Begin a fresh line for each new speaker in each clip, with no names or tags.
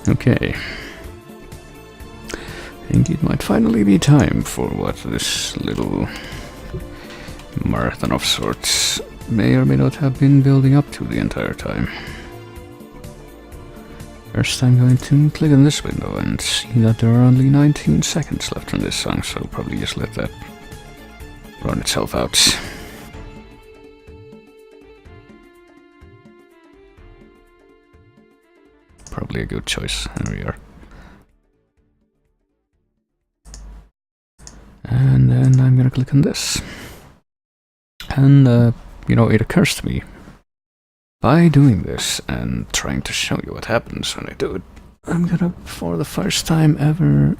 Okay. I think it might finally be time for what this little marathon of sorts may or may not have been building up to the entire time. First I'm going to click on this window and see that there are only 19 seconds left on this song, so I'll probably just let that run itself out. Probably a good choice. There we are. And then I'm gonna click on this. And, you know, it occurs to me, by doing this and trying to show you what happens when I do it, I'm gonna, for the first time ever,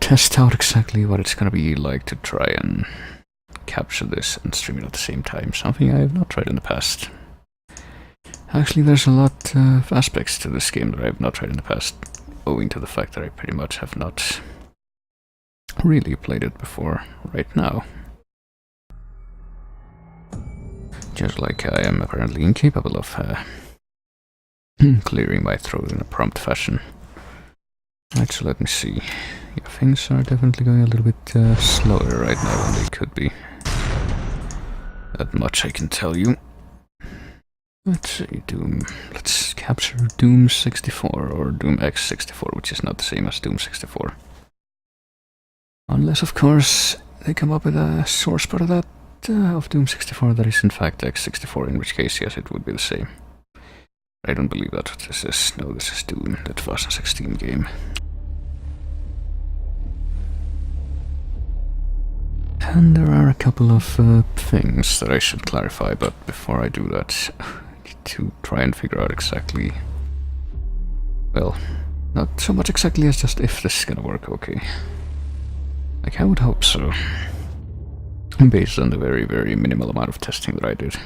test out exactly what it's gonna be like to try and capture this and stream it at the same time, something I have not tried in the past. Actually, there's a lot of aspects to this game that I have not tried in the past, owing to the fact that I pretty much have not really played it before right now. Just like I am apparently incapable of clearing my throat in a prompt fashion. Right, so let me see. Yeah, things are definitely going a little bit slower right now than they could be. That much I can tell you. Let's see, Doom. Let's capture Doom 64 or Doom X64, which is not the same as Doom 64. Unless, of course, they come up with a source part of that of Doom 64 that is in fact X64, in which case, yes, it would be the same. I don't believe that this is. No, this is Doom, the 2016 game. And there are a couple of things that I should clarify, but before I do that, I need to try and figure out exactly... Well, not so much exactly as just if this is gonna work okay. Like, I would hope so. Based on the very, very minimal amount of testing that I did.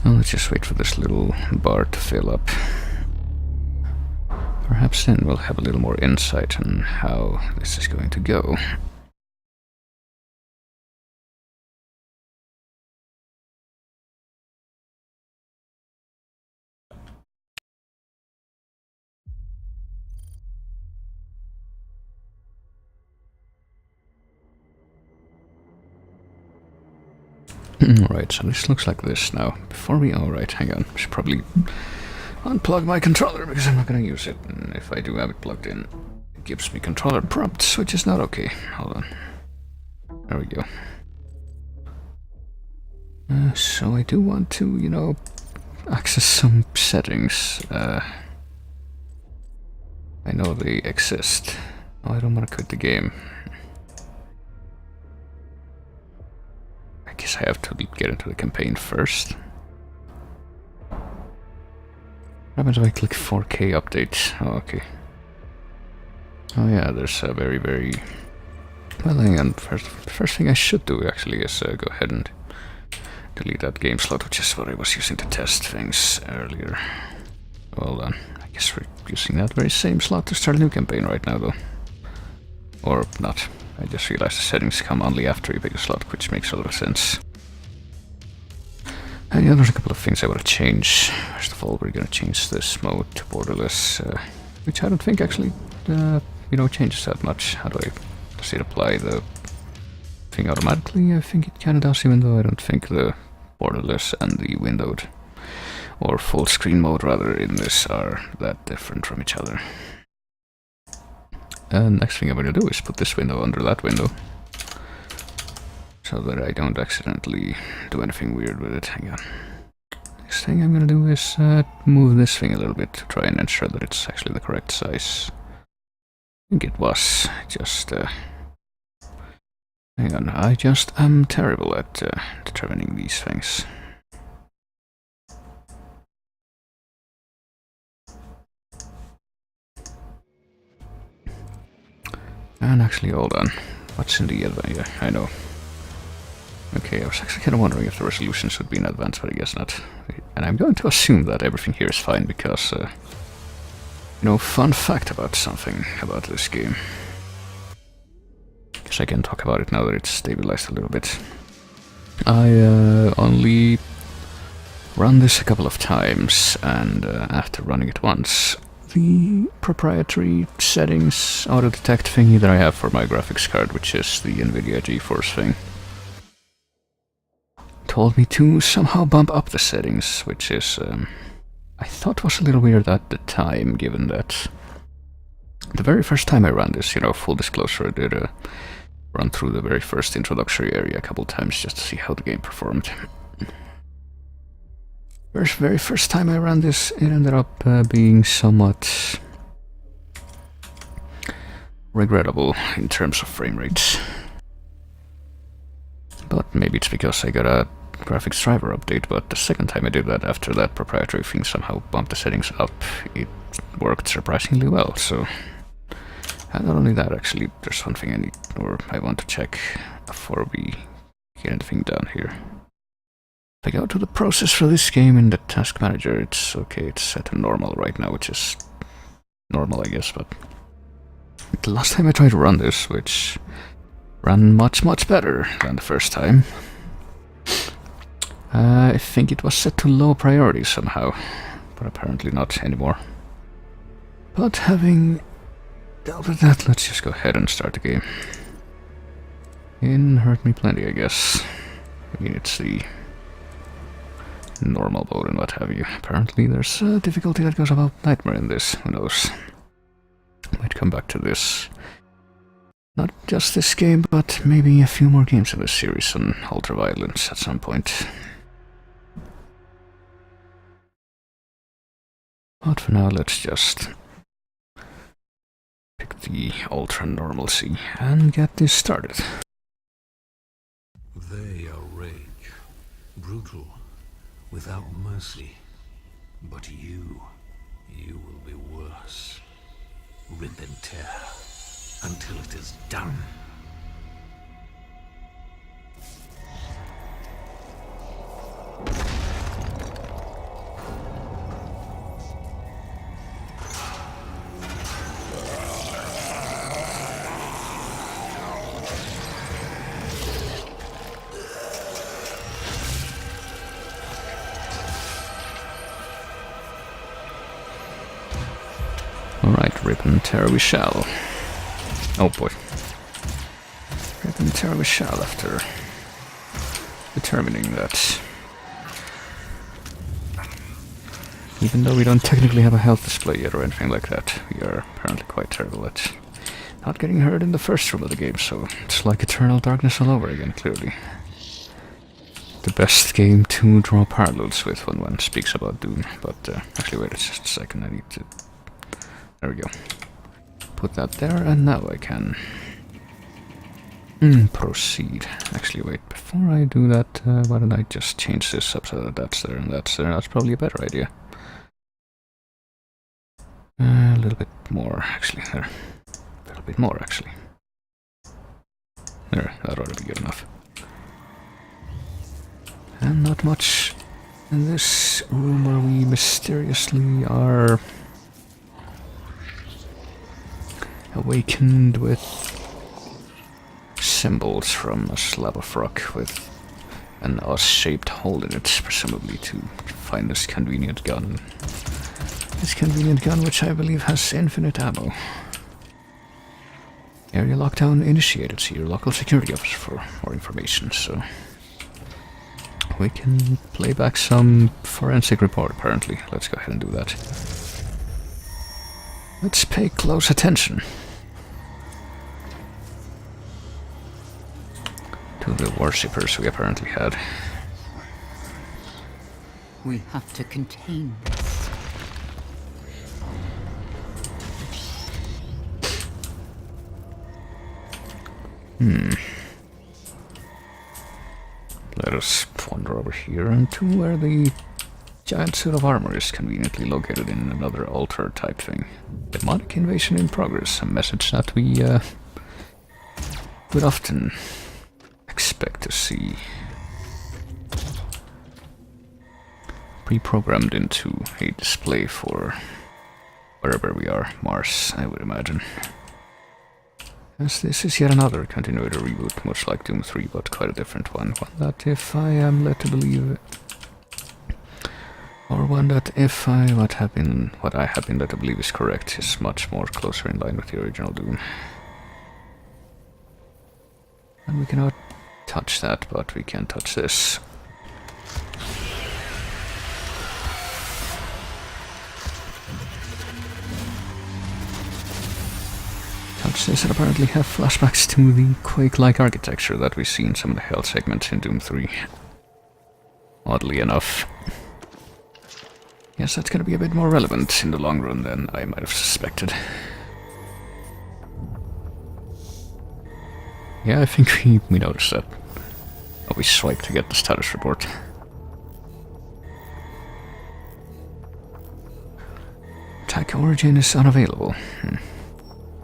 Well, let's just wait for this little bar to fill up. Perhaps then we'll have a little more insight on how this is going to go. Alright, so this looks like this now. Before we... Alright, hang on. I should probably unplug my controller because I'm not going to use it. And if I do have it plugged in, it gives me controller prompts, which is not okay. Hold on. There we go. So I do want to, you know, access some settings. I know they exist. Oh, I don't want to quit the game. I guess I have to get into the campaign first. What happens if I click 4K update? Oh, okay. Oh yeah, there's a very, very... Well, hang on. First thing I should do, actually, is go ahead and delete that game slot, which is what I was using to test things earlier. Well done. I guess we're using that very same slot to start a new campaign right now, though. Or not. I just realized the settings come only after you pick a slot, which makes a lot of sense. And yeah, there's a couple of things I want to change. First of all, we're going to change this mode to borderless, which I don't think actually, you know, changes that much. How do I... Does it apply the thing automatically? I think it kind of does, even though I don't think the borderless and the windowed, or full screen mode rather, in this are that different from each other. And next thing I'm going to do is put this window under that window, so that I don't accidentally do anything weird with it. Hang on. Next thing I'm going to do is move this thing a little bit to try and ensure that it's actually the correct size. I think it was. Just... hang on, I just am terrible at determining these things. And actually, hold on. What's in the advanced? Yeah, I know. Okay, I was actually kind of wondering if the resolutions would be in advance, but I guess not. And I'm going to assume that everything here is fine because, you know, fun fact about something about this game. Guess I can talk about it now that it's stabilized a little bit. I only run this a couple of times, and after running it once, the proprietary settings auto-detect thingy that I have for my graphics card, which is the NVIDIA GeForce thing, told me to somehow bump up the settings, which is, I thought was a little weird at the time, given that the very first time I ran this, you know, full disclosure, I did run through the very first introductory area a couple times just to see how the game performed. Very first time I ran this, it ended up being somewhat regrettable in terms of frame rates. But maybe it's because I got a graphics driver update, but the second time I did that, after that proprietary thing somehow bumped the settings up, it worked surprisingly well, so... And not only that, actually, there's one thing I need, or I want to check before we get anything done here. If I go to the process for this game in the task manager, it's okay, it's set to normal right now, which is normal, I guess, but the last time I tried to run this, which ran much better than the first time, I think it was set to low priority somehow, but apparently not anymore. But having dealt with that, let's just go ahead and start the game. It hurt me plenty, I guess. I mean, it's the normal mode and what have you. Apparently there's a difficulty that goes about Nightmare in this, who knows. Might come back to this. Not just this game, but maybe a few more games in this series on ultra-violence at some point. But for now, let's just pick the ultra-normalcy and get this started.
They are rage, brutal, without mercy. But you will be worse. Rip and tear until it is done.
Alright, rip and tear we shall. Oh boy. Rip and tear we shall after determining that. Even though we don't technically have a health display yet or anything like that, we are apparently quite terrible at not getting hurt in the first room of the game, so it's like Eternal Darkness all over again, clearly. The best game to draw parallels with when one speaks about Doom, but actually wait just a second, I need to... There we go. Put that there, and now I can proceed. Actually, wait, before I do that, why don't I just change this up so that that's there and that's there? That's probably a better idea. A little bit more, actually, there. A little bit more, actually. There, that ought to be good enough. And not much in this room where we mysteriously are awakened with symbols from a slab of rock with an us-shaped hole in it, presumably to find this convenient gun. This convenient gun, which I believe has infinite ammo. Area lockdown initiated. See your local security officer for more information, so... We can play back some forensic report, apparently. Let's go ahead and do that. Let's pay close attention to the worshippers we apparently had.
We have to contain this.
Let us wander over here and to where the giant suit of armor is conveniently located in another altar type thing. Demonic invasion in progress, a message that we would often expect to see pre-programmed into a display for wherever we are, Mars, I would imagine. As this is yet another continuator reboot, much like Doom 3, but quite a different one. One that, if I am led to believe, one that what I have been led to believe is correct is much more closer in line with the original Doom. And we cannot touch that, but we can touch this. Touch this and apparently have flashbacks to the Quake-like architecture that we see in some of the Hell segments in Doom 3. Oddly enough. Yes, that's gonna be a bit more relevant in the long run than I might have suspected. Yeah, I think we noticed that. Oh, we swipe to get the status report. Attack origin is unavailable.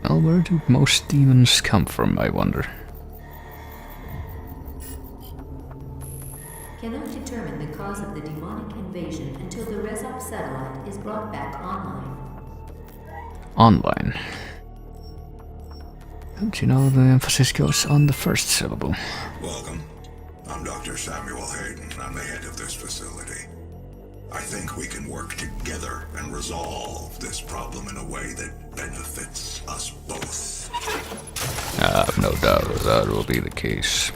Well, where do most demons come from, I wonder?
Cannot determine the cause of the demonic invasion until the Rezop satellite is brought back online.
Online. Don't you know the emphasis goes on the first syllable?
Welcome. I'm Dr. Samuel Hayden. I'm the head of this facility. I think we can work together and resolve this problem in a way that benefits us both.
I have no doubt that will be the case.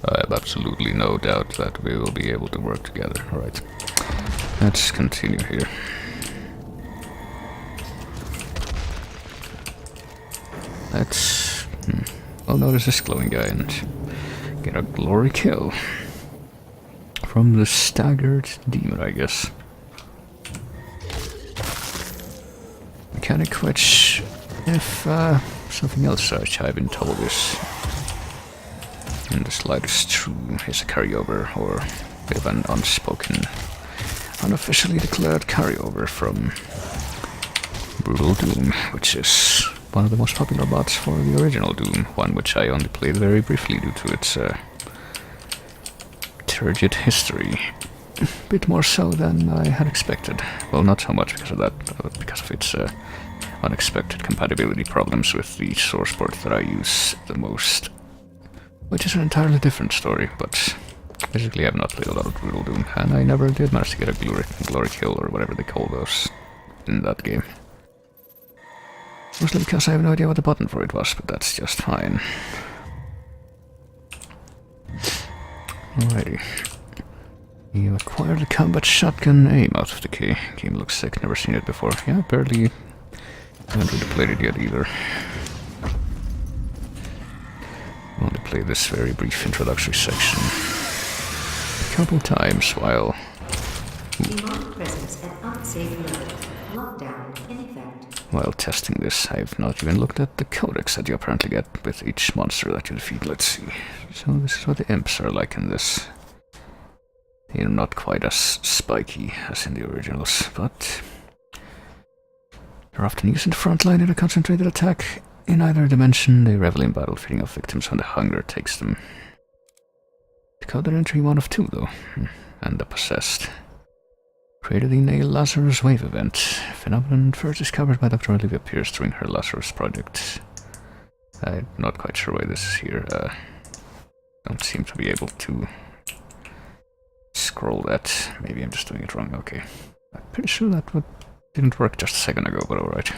I have absolutely no doubt that we will be able to work together. Alright. Let's continue here. Let's... I'll notice this glowing guy and get a glory kill. From the staggered demon, I guess. Mechanic which, if something else which I've been told is in the slightest true, is a carryover or a bit of an unspoken, unofficially declared carryover from Brutal Doom, which is one of the most popular mods for the original Doom, one which I only played very briefly due to its turgid history. A bit more so than I had expected. Well, not so much because of that, but because of its unexpected compatibility problems with the source port that I use the most. Which is an entirely different story, but basically I've not played a lot of Brutal Doom, and I never did manage to get a glory kill or whatever they call those in that game. Mostly because I have no idea what the button for it was, but that's just fine. Alrighty. You acquired a combat shotgun aim out of the key. Game looks sick, never seen it before. Yeah, barely. Haven't really played it yet either. Only played this very brief introductory section a couple times while...
Demonic presence at unsafe level. Lockdown in effect.
While testing this, I've not even looked at the codex that you apparently get with each monster that you defeat. Let's see. So this is what the imps are like in this. They're not quite as spiky as in the originals, but they're often used in the front line in a concentrated attack. In either dimension, they revel in battle, feeding off victims when the hunger takes them. Decoded entry 1 of 2, though, and the Possessed. Created in a Lazarus Wave event. Phenomenon first discovered by Dr. Olivia Pierce during her Lazarus project. I'm not quite sure why this is here. Don't seem to be able to scroll that. Maybe I'm just doing it wrong. Okay. I'm pretty sure that didn't work just a second ago, but alright.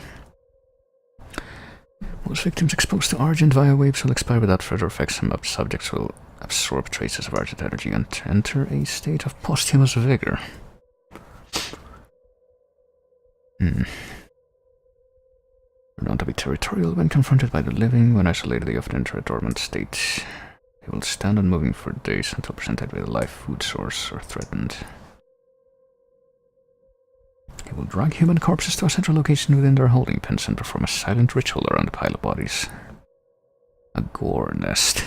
Most victims exposed to Argent via waves will expire without further effects. Some subjects will absorb traces of Argent energy and enter a state of posthumous vigor. They're known to be territorial when confronted by the living. When isolated, they often enter a dormant state. They will stand unmoving for days until presented with a live food source or threatened. They will drag human corpses to a central location within their holding pens and perform a silent ritual around a pile of bodies. A gore nest.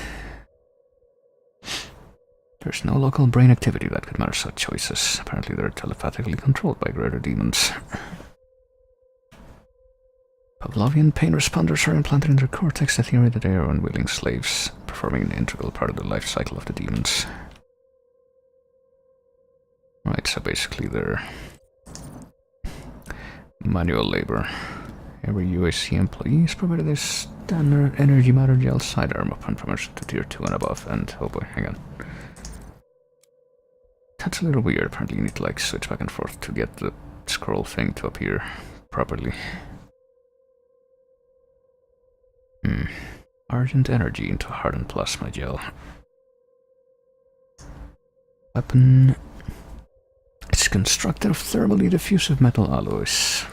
There's no local brain activity that could match such choices. Apparently they're telepathically controlled by greater demons. Pavlovian pain responders are implanted in their cortex, a theory that they are unwilling slaves, performing an integral part of the life cycle of the demons. Right, so basically they're manual labor. Every UAC employee is provided a standard energy matter gel sidearm upon promotion to tier 2 and above, and oh boy, hang on. That's a little weird. Apparently you need to like switch back and forth to get the scroll thing to appear properly. Argent energy into hardened plasma gel. Weapon. It's constructed of thermally diffusive metal alloys.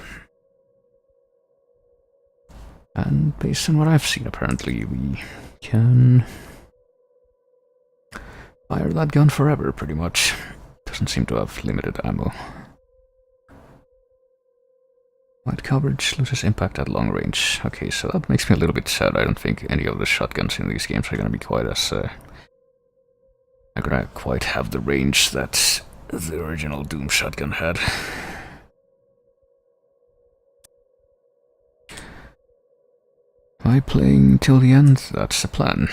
And based on what I've seen, apparently we can fire that gun forever, pretty much. Doesn't seem to have limited ammo. Wide coverage loses impact at long range. Okay, so that makes me a little bit sad. I don't think any of the shotguns in these games are gonna be quite as are gonna quite have the range that the original Doom shotgun had. By playing till the end, that's the plan.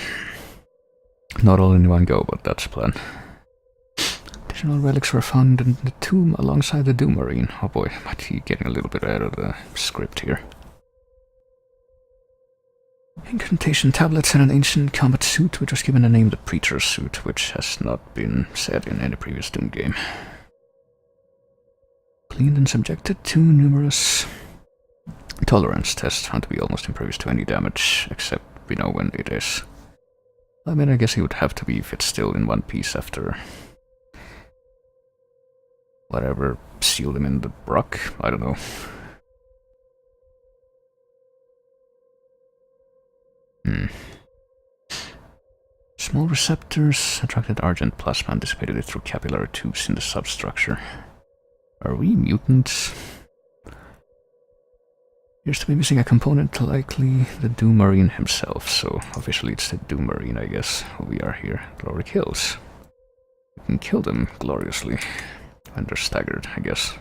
Not all in one go, but that's the plan. Additional relics were found in the tomb alongside the Doom Marine. Oh boy, might be getting a little bit out of the script here. Incantation tablets and an ancient combat suit, which was given the name the Preacher's Suit, which has not been said in any previous Doom game. Cleaned and subjected to numerous tolerance tests, found to be almost impervious to any damage, except we know when it is. I mean, I guess he would have to be if it's still in one piece after whatever sealed him in the rock. I don't know. Small receptors attracted argent plasma and dissipated it through capillary tubes in the substructure. Are we mutants? Appears to be missing a component, likely the Doom Marine himself, so officially it's the Doom Marine, I guess, who we are here. Glory kills. We can kill them gloriously when they're staggered, I guess.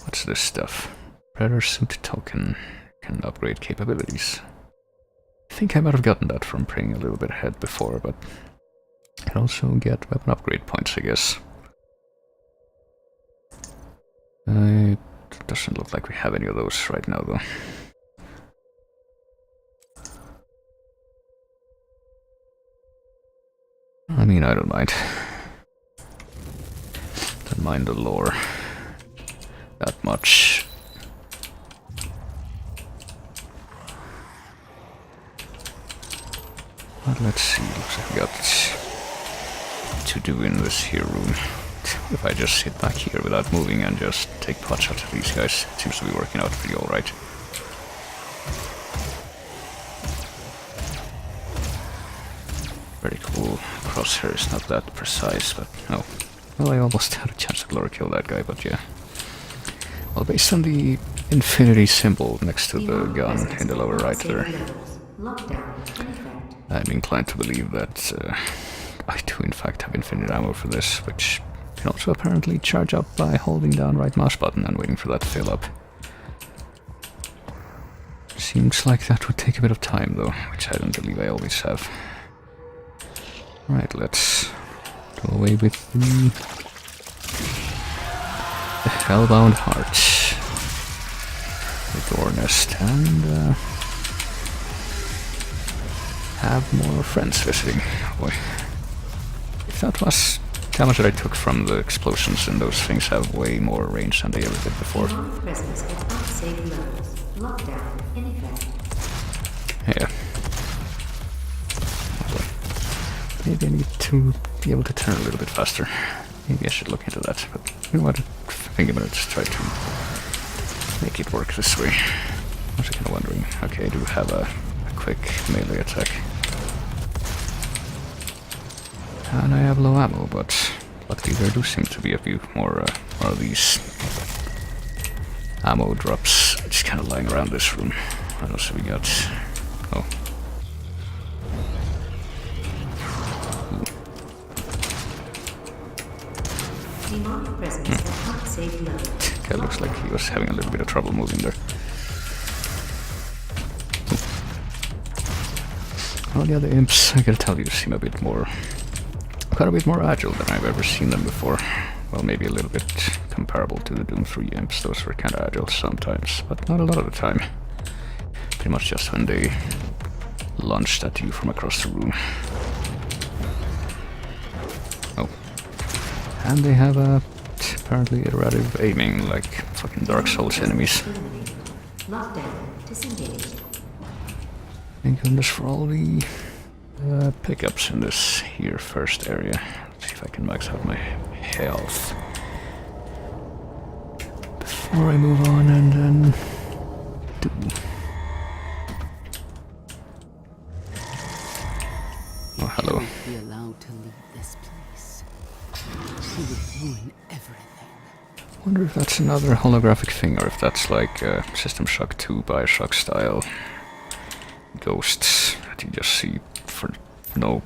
What's this stuff? Predator Suit Token. Can upgrade capabilities. I think I might have gotten that from praying a little bit ahead before, but I can also get weapon upgrade points, I guess. It doesn't look like we have any of those right now, though. I mean, I don't mind. Don't mind the lore that much. But let's see, looks like we got to do in this here room. If I just sit back here without moving and just take pot shots at these guys, it seems to be working out pretty alright. Very cool. Crosshair is not that precise, but no. Well, I almost had a chance to glory kill that guy, but yeah. Well, based on the infinity symbol next to the gun in the lower right there, I'm inclined to believe that I do in fact have infinite ammo for this, which can also apparently charge up by holding down right mouse button and waiting for that to fill up. Seems like that would take a bit of time though, which I don't believe I always have. Right, let's go away with the Hellbound Heart, the Door Nest, and have more friends visiting. Oh boy. If that was damage that I took from the explosions, and those things have way more range than they ever did before. Yeah. Maybe I need to be able to turn a little bit faster. Maybe I should look into that, but you know what? I think I'm gonna just try to make it work this way. I was kind of wondering. Okay, I do have a quick melee attack. And I have low ammo, but luckily there do seem to be a few more of these ammo drops just kind of lying around this room. What else have we got? Oh. Guy looks like he was having a little bit of trouble moving there. All the other imps, I gotta tell you, seem a bit more... quite a bit more agile than I've ever seen them before. Well, maybe a little bit comparable to the Doom 3 imps. Those were kinda agile sometimes, but not a lot of the time. Pretty much just when they launched at you from across the room. Oh. And they have apparently errative aiming, like fucking Dark Souls enemies.
Lockdown disengaged.
Thank goodness for all the pickups in this here first area. Let's see if I can max out my health before I move on and then do. Oh, hello.
He would be allowed to leave this place. He would ruin everything.
Wonder if that's another holographic thing or if that's like System Shock 2 Bioshock style ghosts that you just see for no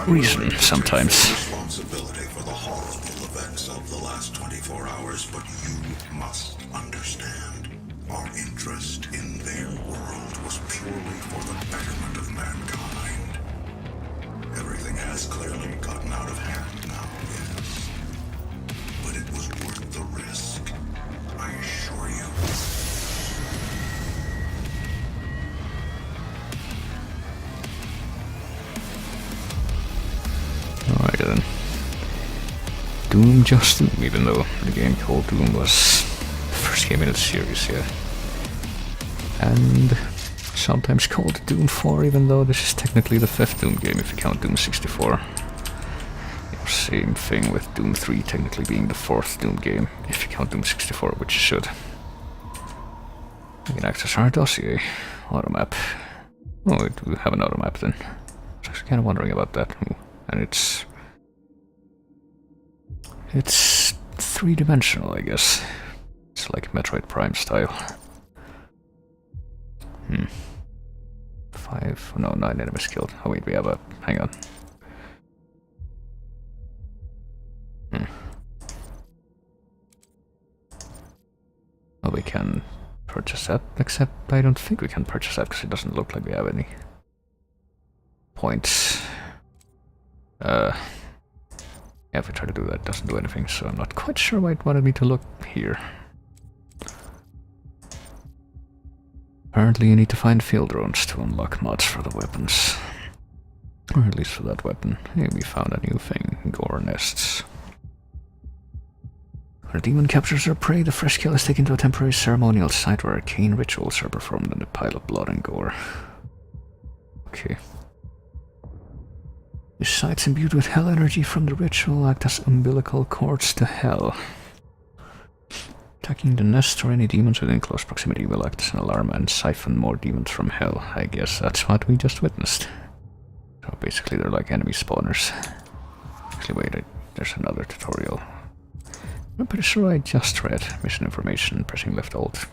reason sometimes.
Responsibility for the horrible events of the last 24 hours, but you must understand. Our interest in their world was purely for the betterment of mankind. Everything has clearly gotten out of hand now, yes. But it was worth the risk, I assure you.
Alright then. Doom Justin, even though the game called Doom was the first game in the series, yeah. And sometimes called Doom 4, even though this is technically the 5th Doom game if you count Doom 64. Same thing with Doom 3 technically being the 4th Doom game if you count Doom 64, which you should. We can access our dossier. Auto map. Oh, we do have an auto map then. I was actually kind of wondering about that. Ooh. And it's three-dimensional, I guess. It's like Metroid Prime style. 9 enemies killed. Oh wait, we have a... hang on. Well, we can purchase that, except I don't think we can purchase that because it doesn't look like we have any points. Yeah, if we try to do that, it doesn't do anything, so I'm not quite sure why it wanted me to look here. Apparently you need to find field drones to unlock mods for the weapons. Or at least for that weapon. Hey, we found a new thing, gore nests. When a demon captures their prey, the fresh kill is taken to a temporary ceremonial site where arcane rituals are performed in a pile of blood and gore. Okay. The sites imbued with hell energy from the ritual act as umbilical cords to hell. Attacking the nest or any demons within close proximity will act as an alarm and siphon more demons from hell. I guess that's what we just witnessed. So basically they're like enemy spawners. Actually wait, there's another tutorial. I'm pretty sure I just read mission information, pressing left alt.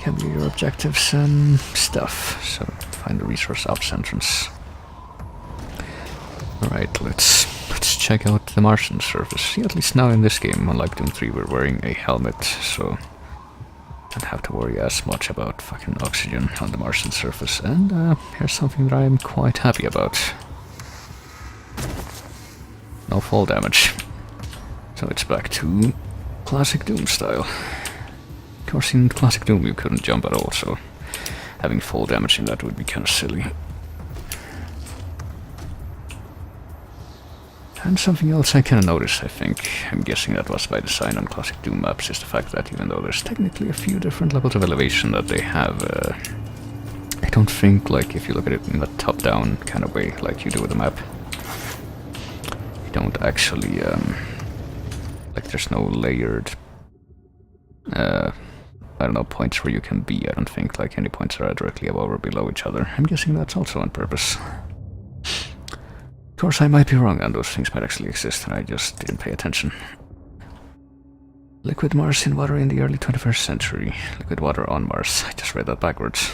Can be your objectives and stuff. So find the resource ops entrance. Alright, let's check out the Martian surface. See, at least now in this game, unlike Doom 3, we're wearing a helmet, so don't have to worry as much about fucking oxygen on the Martian surface. And here's something that I'm quite happy about. No fall damage. So it's back to classic Doom style. Of course, in classic Doom you couldn't jump at all, so having fall damage in that would be kind of silly. And something else I kinda noticed, I think, I'm guessing that was by design on classic Doom maps, is the fact that even though there's technically a few different levels of elevation that they have, I don't think, like, if you look at it in a top-down kind of way, like you do with a map, you don't actually, like, there's no layered, I don't know, points where you can be. I don't think, like, any points are directly above or below each other. I'm guessing that's also on purpose. Of course, I might be wrong, and those things might actually exist, and I just didn't pay attention. Liquid Martian water in the early 21st century. Liquid water on Mars. I just read that backwards.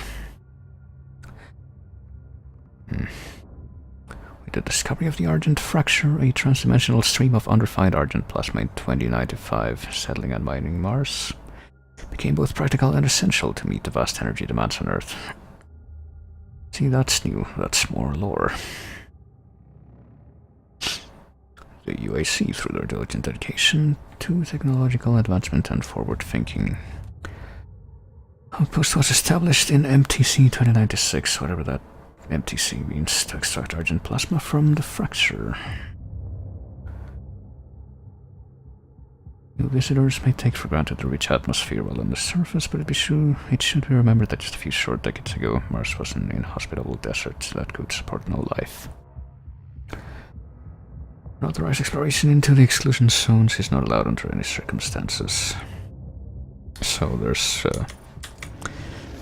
With the discovery of the Argent Fracture, a transdimensional stream of unrefined Argent plasma in 2095, settling and mining Mars, became both practical and essential to meet the vast energy demands on Earth. See, that's new. That's more lore. The UAC, through their diligent dedication to technological advancement and forward thinking. Outpost was established in MTC 2096, whatever that MTC means, to extract Argent plasma from the fracture. New visitors may take for granted the rich atmosphere while on the surface, but it should be remembered that just a few short decades ago, Mars was an inhospitable desert that could support no life. Unauthorized exploration into the exclusion zones is not allowed under any circumstances. So there's...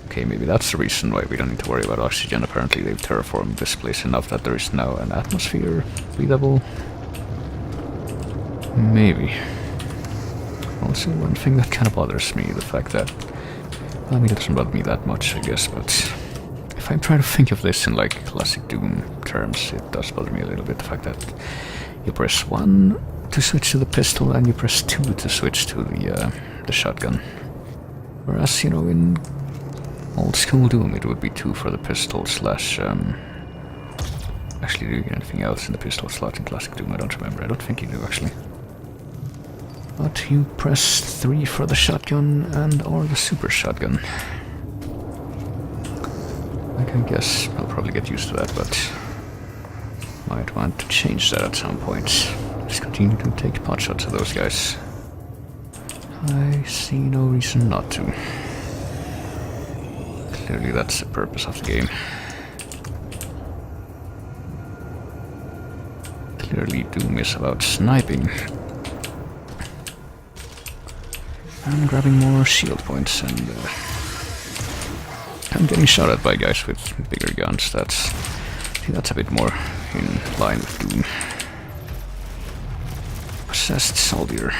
okay, maybe that's the reason why we don't need to worry about oxygen. Apparently they've terraformed this place enough that there is now an atmosphere breathable. Maybe. Also, one thing that kind of bothers me, the fact that... well, I mean, it doesn't bother me that much, I guess, but... if I'm trying to think of this in, like, classic Doom terms, it does bother me a little bit, the fact that you press 1 to switch to the pistol, and you press 2 to switch to the shotgun. Whereas, you know, in old school Doom, it would be 2 for the pistol slash... actually, do you get anything else in the pistol slot in classic Doom? I don't remember. I don't think you do, actually. But you press 3 for the shotgun and or the super shotgun. Like, I guess I'll probably get used to that, but might want to change that at some point. Just continue to take pot shots at those guys. I see no reason not to. Clearly that's the purpose of the game. Clearly Doom is about sniping. And grabbing more shield points, and I'm getting shot at by guys with bigger guns. I think that's a bit more in line with Doom. Possessed soldier.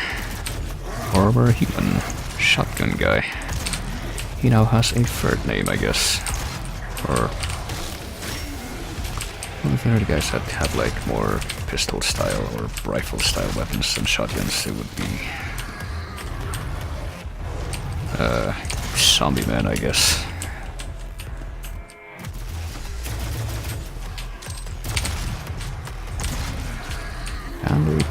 Former human shotgun guy. He now has a third name, I guess. Or... well, if any of the guys that have like more pistol style or rifle style weapons than shotguns, it would be... zombie man, I guess. And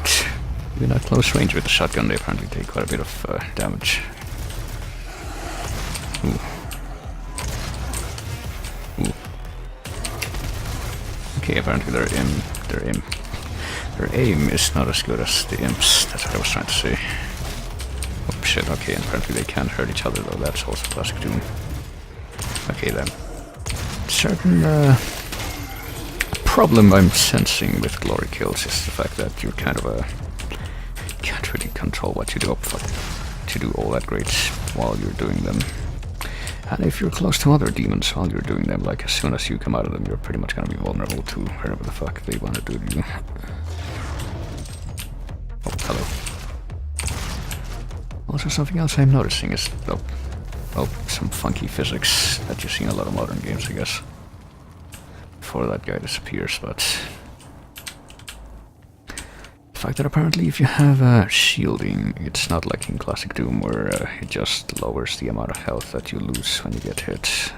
even at close range with the shotgun, they apparently take quite a bit of damage. Ooh. Ooh. Okay, apparently their aim is not as good as the imps. That's what I was trying to say. Oh shit, okay, and apparently they can't hurt each other though, that's also classic Doom. Okay then. Certain problem I'm sensing with glory kills is the fact that you're kind of can't really control what you do to do all that great while you're doing them. And if you're close to other demons while you're doing them, like as soon as you come out of them, you're pretty much gonna be vulnerable to whatever the fuck they want to do to you. Oh, hello. Also, something else I'm noticing is, some funky physics that you see in a lot of modern games, I guess. Before that guy disappears, but... the fact that apparently if you have shielding, it's not like in classic Doom where it just lowers the amount of health that you lose when you get hit.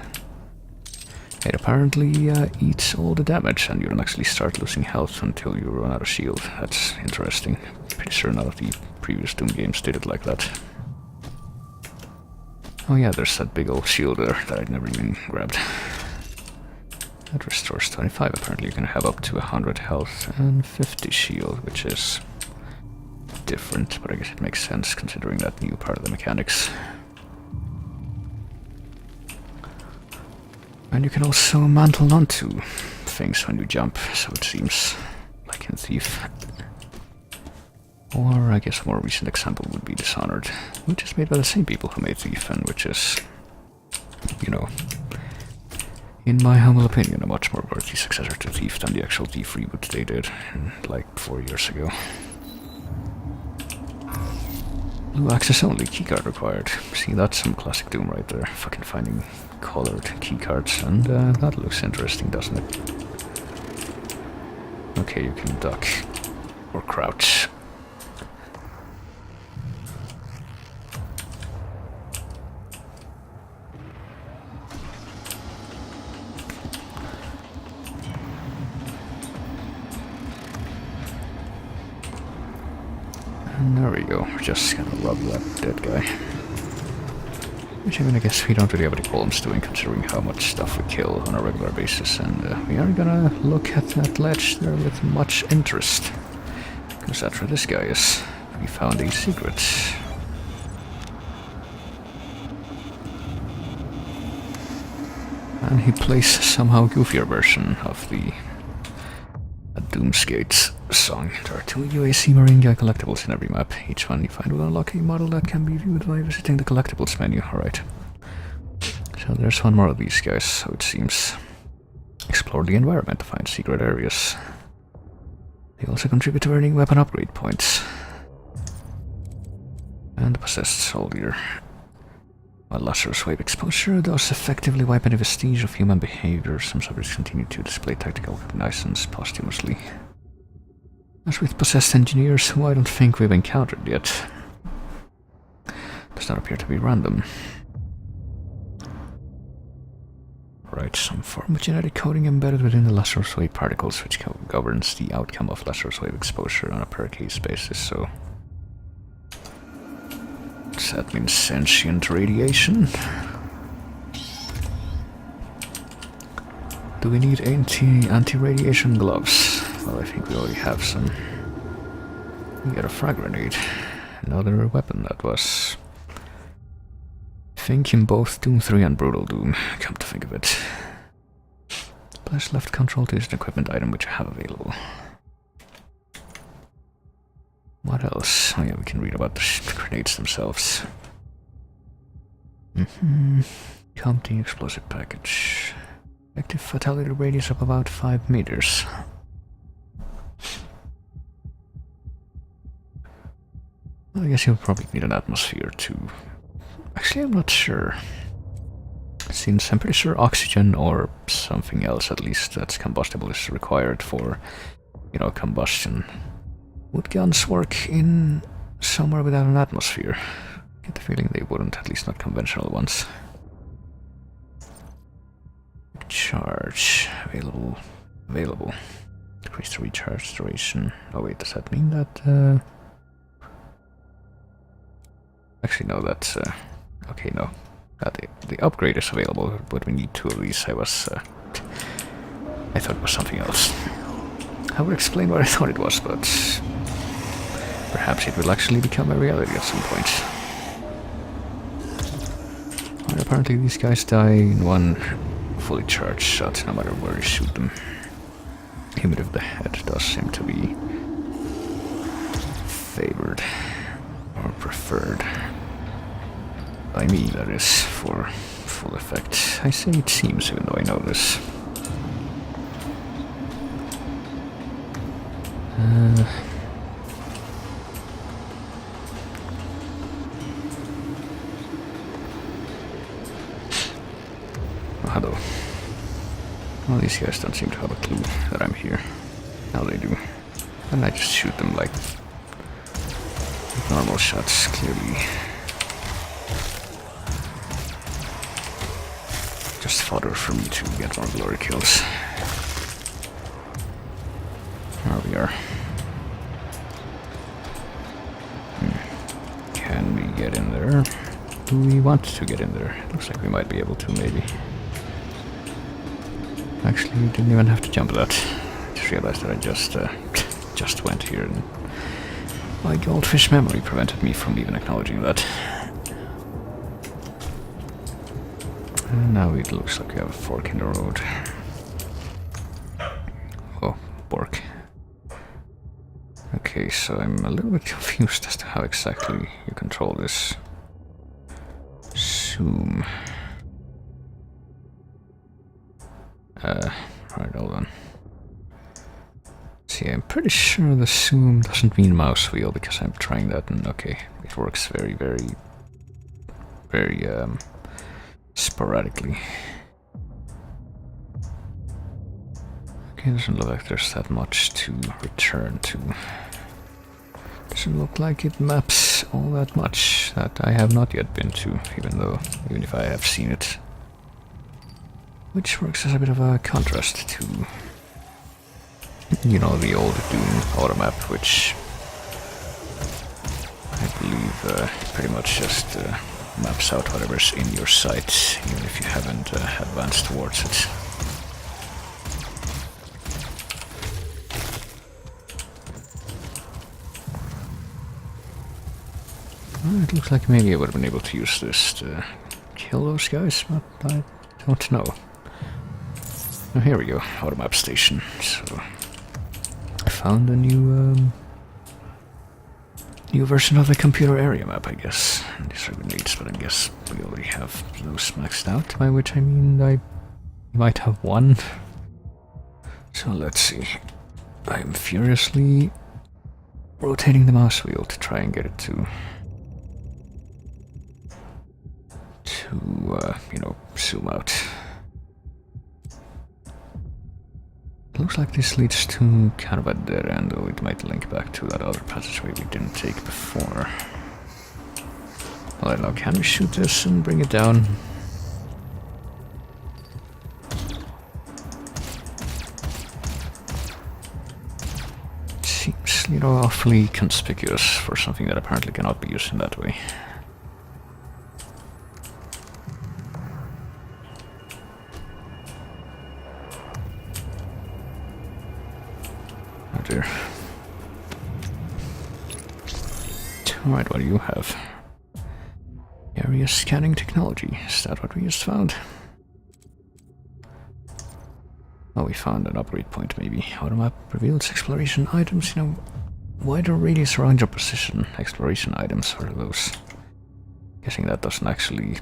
It apparently eats all the damage, and you don't actually start losing health until you run out of shield. That's interesting. Pretty sure none of the previous Doom games did it like that. Oh yeah, there's that big old shield there that I'd never even grabbed. That restores 25. Apparently you can have up to 100 health and 50 shield, which is different, but I guess it makes sense considering that new part of the mechanics. And you can also mantle onto things when you jump, so it seems, like in Thief. Or I guess a more recent example would be Dishonored, which is made by the same people who made Thief, and which is, you know, in my humble opinion, a much more worthy successor to Thief than the actual Thief reboot they did, like 4 years ago. Blue access only, keycard required. See, that's some classic Doom right there. Fucking finding colored keycards, and that looks interesting, doesn't it? Okay, you can duck or crouch. And there we go, we're just gonna rub that dead guy. Which I mean, I guess we don't really have any problems doing considering how much stuff we kill on a regular basis, and we are gonna look at that ledge there with much interest. Because that's where this guy is. We found a secret. And he plays somehow goofier version of the Doomsgate song. There are 2 UAC Marine Guy collectibles in every map. Each one you find will unlock a model that can be viewed by visiting the collectibles menu. Alright. So there's one more of these guys, so it seems. Explore the environment to find secret areas. They also contribute to earning weapon upgrade points. And Possessed Soldier. While Lustrous Wave exposure does effectively wipe any vestige of human behavior, some subjects continue to display tactical cognizance posthumously. As with Possessed Engineers, who I don't think we've encountered yet. Does not appear to be random. Right, some form of genetic coding embedded within the Lustrous Wave particles, which governs the outcome of Lustrous Wave exposure on a per case basis, so... Does that mean sentient radiation? Do we need anti-radiation gloves? Well, I think we already have some. We got a frag grenade. Another weapon that was... I think in both Doom 3 and Brutal Doom, come to think of it. Splash left control to use an equipment item which I have available. What else? Oh yeah, we can read about the grenades themselves. Company explosive package. Active fatality radius of about 5 meters. Well, I guess you'll probably need an atmosphere too. Actually, I'm not sure. Since I'm pretty sure oxygen or something else, at least that's combustible, is required for, combustion. Would guns work in somewhere without an atmosphere? I get the feeling they wouldn't, at least not conventional ones. Charge. Available. Decrease the recharge duration. Oh wait, does that mean that, Actually, no, that's, okay, no. The upgrade is available, but we need 2 of these. I thought it was something else. I will explain what I thought it was, but... perhaps it will actually become a reality at some point. Well, apparently these guys die in one fully charged shot, no matter where you shoot them. Even if the head does seem to be favored or preferred. By me, that is, for full effect. I say it seems, even though I know this. Hello. Well, these guys don't seem to have a clue that I'm here. Now they do. And I just shoot them like normal shots, clearly. Just fodder for me to get more glory kills. There we are. Can we get in there? Do we want to get in there? Looks like we might be able to, maybe. Actually, we didn't even have to jump that. I just realized that I just went here, and my goldfish memory prevented me from even acknowledging that. And now it looks like we have a fork in the road. Oh, Bork. Okay, so I'm a little bit confused as to how exactly you control this. Zoom. Right, hold on. See, I'm pretty sure the zoom doesn't mean mouse wheel, because I'm trying that, and okay, it works very, sporadically. Okay, doesn't look like there's that much to return to. Doesn't look like it maps all that much that I have not yet been to, even if I have seen it. Which works as a bit of a contrast to, the old Doom automap, which I believe pretty much just maps out whatever's in your sight, even if you haven't advanced towards it. Well, it looks like maybe I would have been able to use this to kill those guys, but I don't know. Oh, here we go, automap station. So I found a new version of the computer area map, I guess. These are grenades, but I guess we already have those maxed out, by which I mean I might have one. So let's see. I'm furiously rotating the mouse wheel to try and get it to you know, zoom out. Looks like this leads to kind of a dead end, though it might link back to that other passageway we didn't take before. Well, I don't know, can we shoot this and bring it down? Seems, you know, awfully conspicuous for something that apparently cannot be used in that way. Oh dear. Alright, what do you have? Area scanning technology. Is that what we just found? Oh, we found an upgrade point, maybe. Automap reveals exploration items, you know, wider radius around your position. Exploration items, what are those? Guessing that doesn't actually...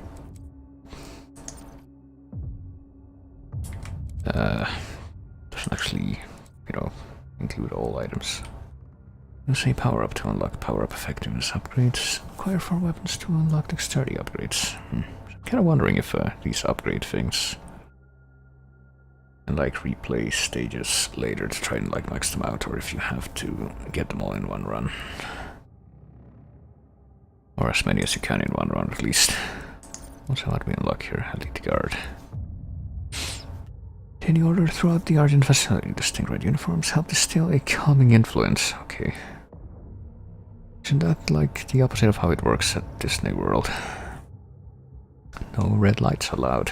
doesn't actually, you know, include all items. You say power up to unlock power up effectiveness upgrades. Acquire 4 weapons to unlock dexterity upgrades. I'm kind of wondering if these upgrade things and like replay stages later to try and like max them out, or if you have to get them all in one run. Or as many as you can in one run at least. What's what we unlock here? Elite Guard. Any order throughout the Argent facility. Distinct red uniforms help distill a calming influence. Okay. Isn't that like the opposite of how it works at Disney World? No red lights allowed.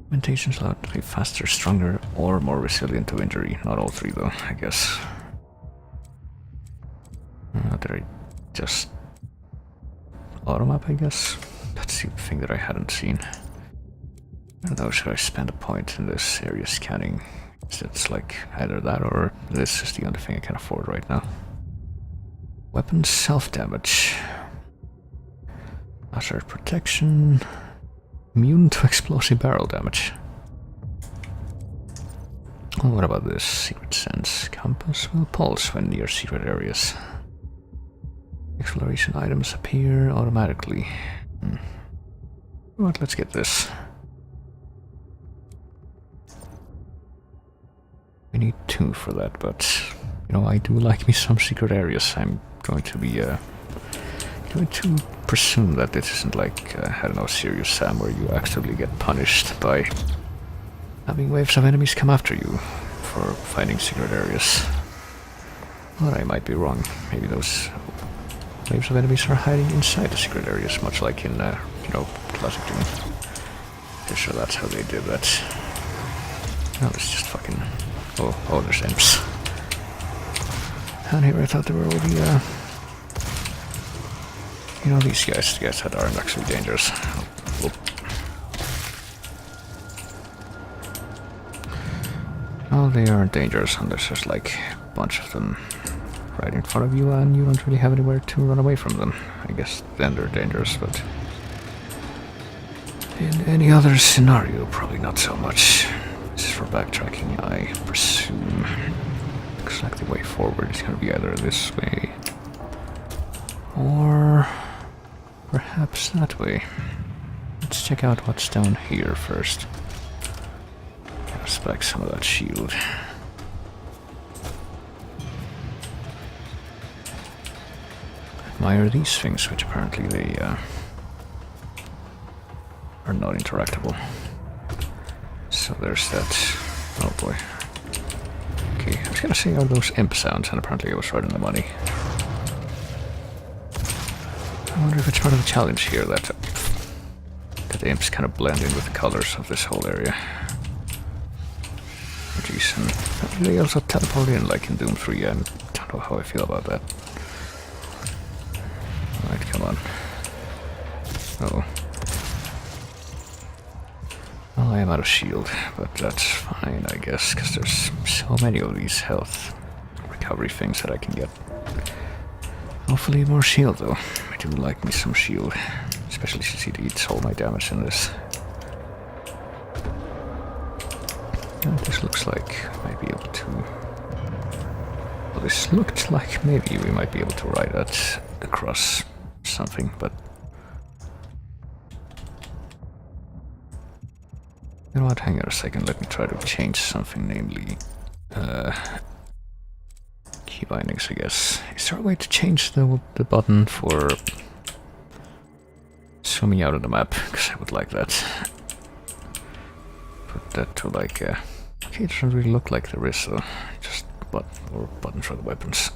Augmentations allowed to be faster, stronger, or more resilient to injury. Not all three though, I guess. Did I just... automap, I guess? That's the thing that I hadn't seen. I don't know, should I spend a point in this area scanning? It's like either that or this is the only thing I can afford right now. Weapon self-damage. Hazard protection. Immune to explosive barrel damage. Well, what about this? Secret sense. Compass will pulse when near secret areas. Exploration items appear automatically. Right, let's get this. We need 2 for that, but you know, I do like me some secret areas. I'm going to be going to presume that this isn't like I don't know, Serious Sam, where you actively get punished by having waves of enemies come after you for finding secret areas. But I might be wrong. Maybe those waves of enemies are hiding inside the secret areas, much like in you know, Classic Doom. Pretty sure that's how they did that. No, it's just fucking... Oh, there's imps. And here I thought there were all the, you know, these guys, the guys that aren't actually dangerous. Well, they aren't dangerous unless there's like a bunch of them right in front of you and you don't really have anywhere to run away from them. I guess then they're dangerous, but in any other scenario, probably not so much. This is for backtracking, I presume. Looks like the way forward is going to be either this way or perhaps that way. Let's check out what's down here first. Respect some of that shield. Admire these things, which apparently they are not interactable. So there's that. Oh boy. Okay, I was gonna say all those imp sounds, and apparently I was right on the money. I wonder if it's part of the challenge here that imps kind of blend in with the colors of this whole area. Oh jeez, and they also teleport in like in Doom 3, I don't know how I feel about that. Alright, come on. Oh. Well, I am out of shield, but that's fine, I guess, because there's so many of these health recovery things that I can get. Hopefully more shield, though. I do like me some shield, especially since it eats all my damage in this. And this looks like I might be able to... Well, this looked like maybe we might be able to ride that across something, but... You know what, hang on a second, let me try to change something, namely... key bindings, I guess. Is there a way to change the button for... zooming out of the map? Because I would like that. Put that to like... okay, it doesn't really look like there is, so... just button for the weapons.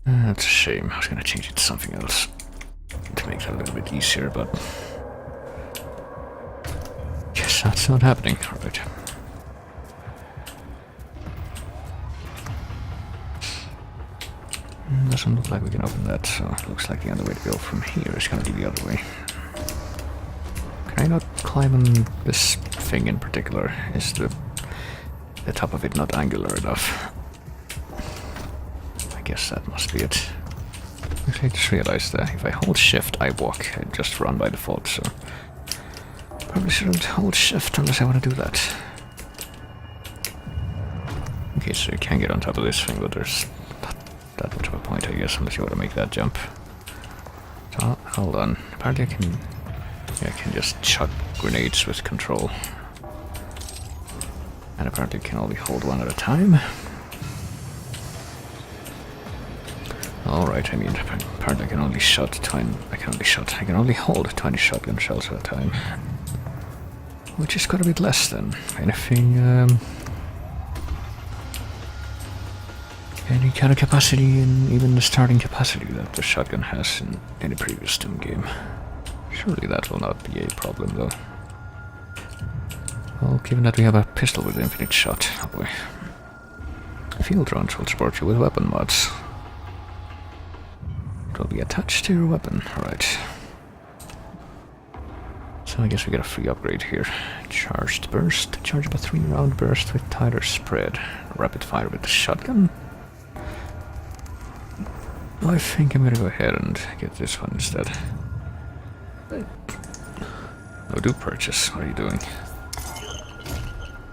That's a shame. I was gonna change it to something else to make that a little bit easier, but guess that's not happening. Alright. Doesn't look like we can open that, so it looks like the only way to go from here is gonna be the other way. Can I not climb on this thing in particular? Is the top of it not angular enough? I guess that must be it. Actually, I just realized that if I hold shift, I walk. I just run by default, so... probably shouldn't hold shift unless I want to do that. Okay, so you can get on top of this thing, but there's not that much of a point, I guess, unless you want to make that jump. So, hold on. Apparently I can... yeah, I can just chuck grenades with control. And apparently you can only hold one at a time. Alright, I mean, apparently I can only I can only hold 20 shotgun shells at a time. Which is quite a bit less than anything, any kind of capacity, and even the starting capacity that the shotgun has in any previous Doom game. Surely that will not be a problem, though. Well, given that we have a pistol with infinite shot, oh boy. Field drones will support you with weapon mods. It will be attached to your weapon, alright. So I guess we get a free upgrade here. Charged burst, chargeable 3-round burst with tighter spread. Rapid fire with the shotgun. I think I'm gonna go ahead and get this one instead. No, do purchase. What are you doing?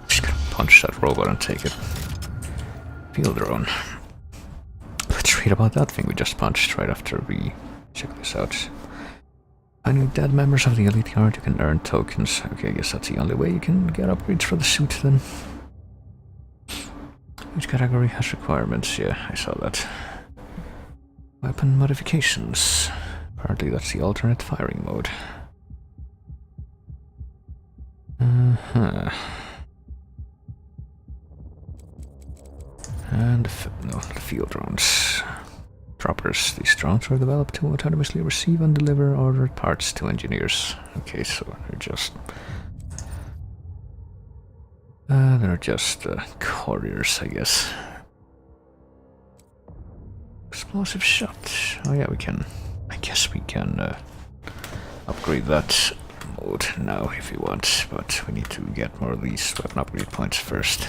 Just gonna punch that robot and take it. Field drone. Let's read about that thing we just punched right after we check this out. Finding dead members of the elite guard, you can earn tokens. Okay, I guess that's the only way you can get upgrades for the suit then. Each category has requirements. Yeah, I saw that. Weapon modifications. Apparently that's the alternate firing mode. And the field drones. Droppers. These drones were developed to autonomously receive and deliver ordered parts to engineers. Okay, so they're just couriers, I guess. Explosive shot. Oh yeah, I guess we can upgrade that mode now if you want, but we need to get more of these weapon upgrade points first.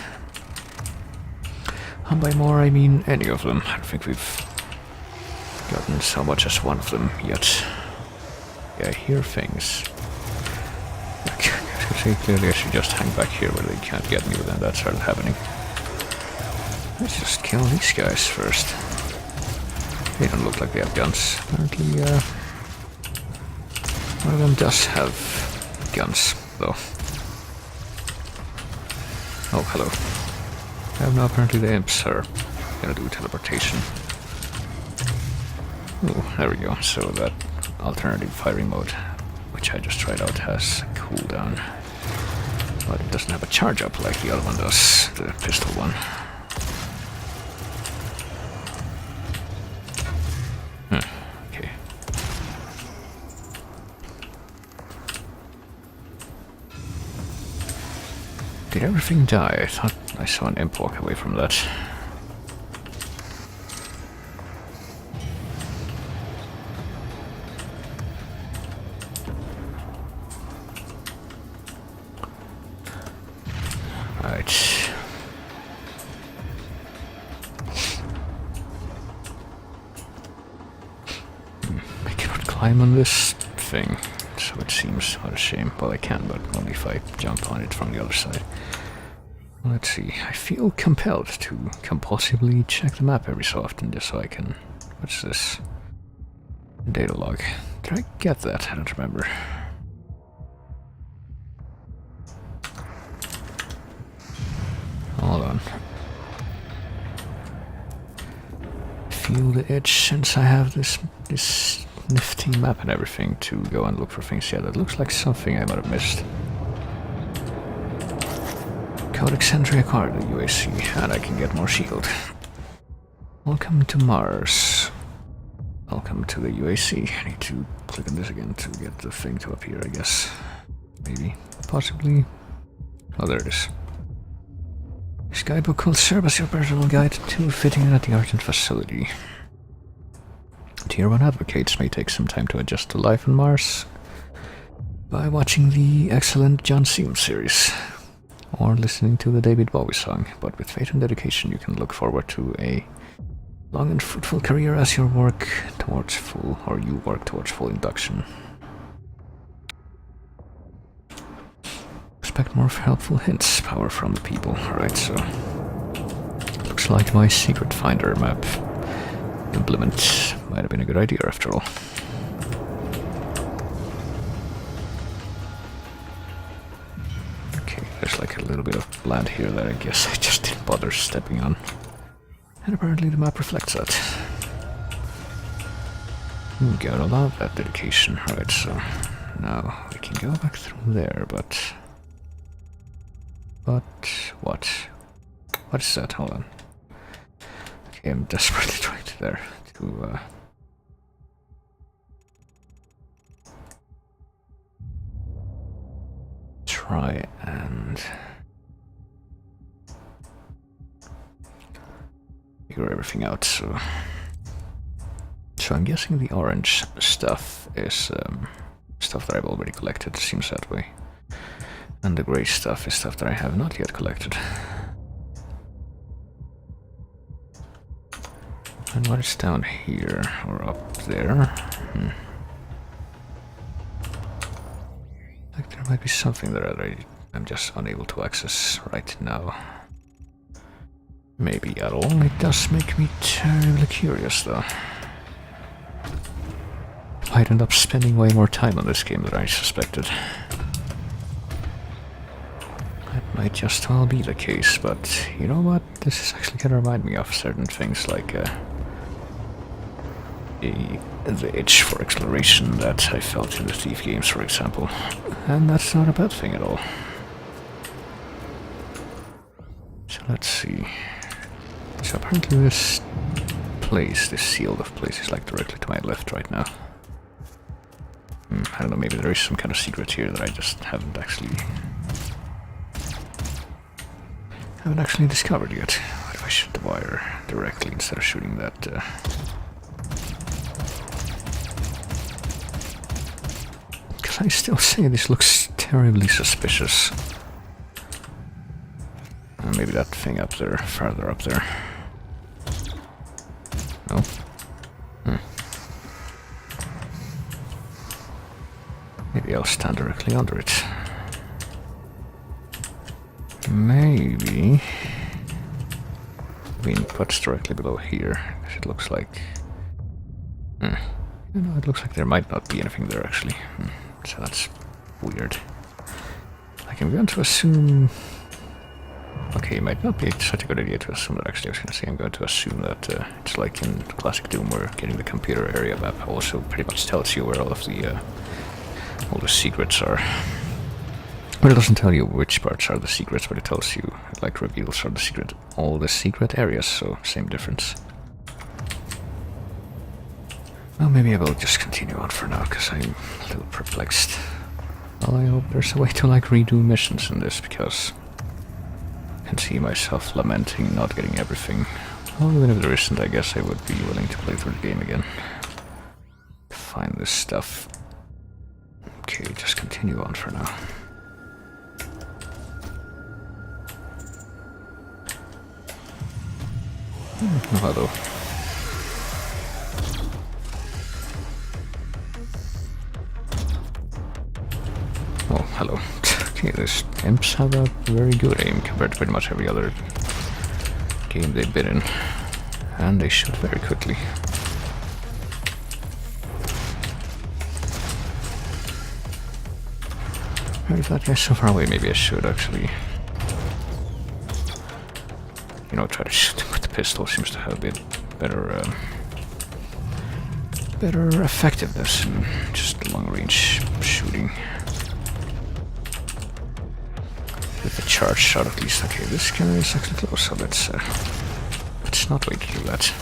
And by more I mean any of them. I don't think we've gotten so much as one of them yet. Yeah, I hear things. Clearly I should just hang back here where they can't get me, but then that started happening. Let's just kill these guys first. They don't look like they have guns. Apparently, one of them does have guns, though. Oh, hello. Now apparently the imps are gonna do teleportation. Oh, there we go. So that alternative firing mode, which I just tried out, has a cooldown. But it doesn't have a charge up like the other one does, the pistol one. Okay. Did everything die? I thought I saw an imp walk away from that. time on this thing, so it seems what a shame. Well, I can, but only if I jump on it from the other side. Let's see, I feel compelled to compulsively check the map every so often just so I can... What's this? Data log. Did I get that? I don't remember. Hold on. Feel the itch since I have this nifty map and everything to go and look for things. Yeah, that looks like something I might have missed. Codex entry acquired the UAC, and I can get more shield. Welcome to Mars. Welcome to the UAC. I need to click on this again to get the thing to appear, I guess. Maybe. Possibly. Oh, there it is. This guidebook will serve as your personal guide to fitting in at the Argent facility. Tier 1 advocates may take some time to adjust to life on Mars by watching the excellent John Seam series or listening to the David Bowie song, but with faith and dedication you can look forward to a long and fruitful career as you work towards full induction. Expect more helpful hints, power from the people. Alright, so looks like my secret finder map implement might have been a good idea after all. Okay, there's like a little bit of land here that I guess I just didn't bother stepping on. And apparently the map reflects that. Gotta love that dedication. Alright, so now we can go back through there, but what? What is that? Hold on. Okay, I'm desperately trying to try and figure everything out. So I'm guessing the orange stuff is stuff that I've already collected. It seems that way. And the grey stuff is stuff that I have not yet collected. And what is down here or up there? Like there might be something that I'm just unable to access right now. Maybe at all. It does make me terribly curious though. I'd end up spending way more time on this game than I suspected. That might just well be the case, but you know what? This is actually gonna remind me of certain things like the itch for exploration that I felt in the Thief games, for example. And that's not a bad thing at all. So let's see. So apparently this place, this sealed off place, is like directly to my left right now. I don't know, maybe there is some kind of secret here that I just haven't actually discovered yet. What if I shoot the wire directly instead of shooting that? Because I still say this looks terribly suspicious. Maybe that thing up there, farther up there. No. Maybe I'll stand directly under it. Maybe being put directly below here, because it looks like... You know, it looks like there might not be anything there actually. So that's weird. Like I'm going to assume... Okay, it might not be such a good idea to assume that actually. I was going to say I'm going to assume that it's like in classic Doom where getting the computer area map also pretty much tells you where all the secrets are. But it doesn't tell you which parts are the secrets, but it tells you, it like reveals all the secret areas, so same difference. Well, maybe I will just continue on for now, because I'm a little perplexed. Well, I hope there's a way to like redo missions in this, because I can see myself lamenting not getting everything. Well, even if there isn't, I guess I would be willing to play through the game again. Find this stuff. Okay, just continue on for now. Hello. These imps have a very good aim compared to pretty much every other game they've been in. And they shoot very quickly. If that guy's so far away, maybe I should actually, you know, try to shoot him with the pistol. Seems to have a bit better, better effectiveness in just long-range shooting. With the charge shot, at least. Okay, this guy is actually close, so let's not wait to do that.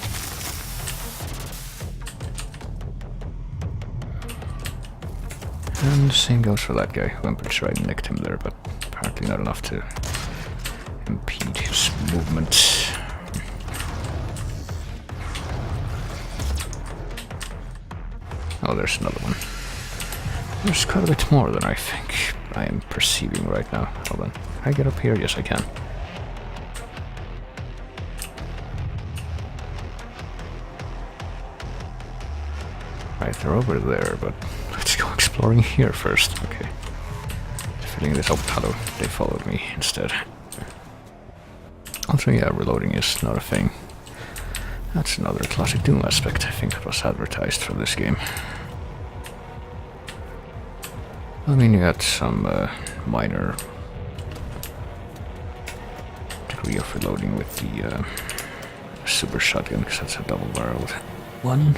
And the same goes for that guy, who I'm pretty sure I nicked him there, but apparently not enough to impede his movement. Oh, there's another one. There's quite a bit more than I think I am perceiving right now. Hold on. Can I get up here? Yes, I can. Right, they're over there, but let's go exploring here first. Okay. Filling this up. Hello. They followed me instead. Also, yeah, reloading is not a thing. That's another classic Doom aspect. I think that was advertised for this game. I mean, you had some minor degree of reloading with the super shotgun, because that's a double-barreled one.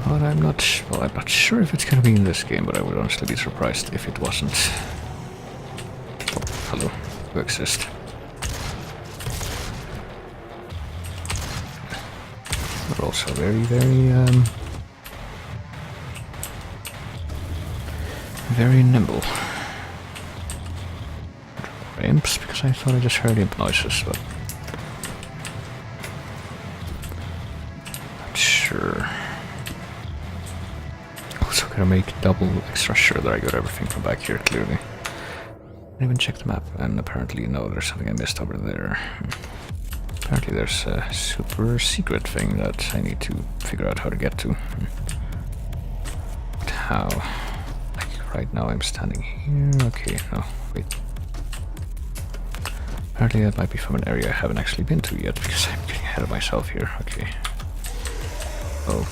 But I'm not sure if it's gonna be in this game, but I would honestly be surprised if it wasn't. Oh, hello. You exist. But also very, very nimble. Imps, because I thought I just heard imp noises, but not sure. Also gonna make double extra sure that I got everything from back here clearly. Didn't even check the map, and apparently no, there's something I missed over there. Apparently there's a super secret thing that I need to figure out how to get to. But how? Like right now I'm standing here. Okay, no, wait. Apparently that might be from an area I haven't actually been to yet, because I'm getting ahead of myself here. Okay. Oh.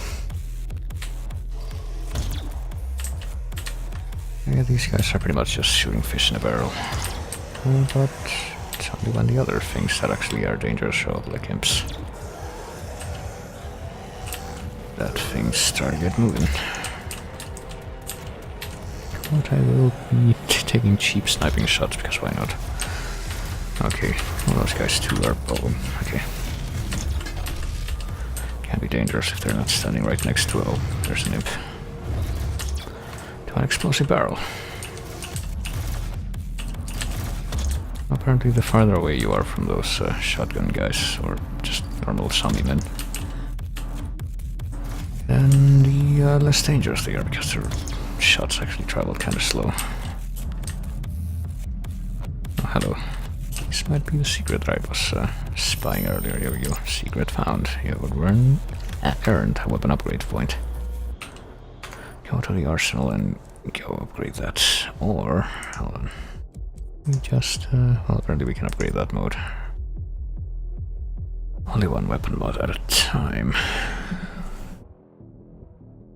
Yeah, these guys are pretty much just shooting fish in a barrel. But it's only when the other things that actually are dangerous show up, like imps, that things start to get moving. But I will be taking cheap sniping shots, because why not? Okay, well, those guys too are... Oh, okay. Can be dangerous if they're not standing right next to... Oh, there's an imp. To an explosive barrel. Apparently the farther away you are from those shotgun guys, or just normal zombie men, then the less dangerous they are, because their shots actually travel kind of slow. Oh, hello. This might be the secret that I was spying earlier. Here we go. Secret found. You would earned a weapon upgrade point. Go to the arsenal and go upgrade that. Or, hold on. We just, well, apparently we can upgrade that mode. Only one weapon mod at a time.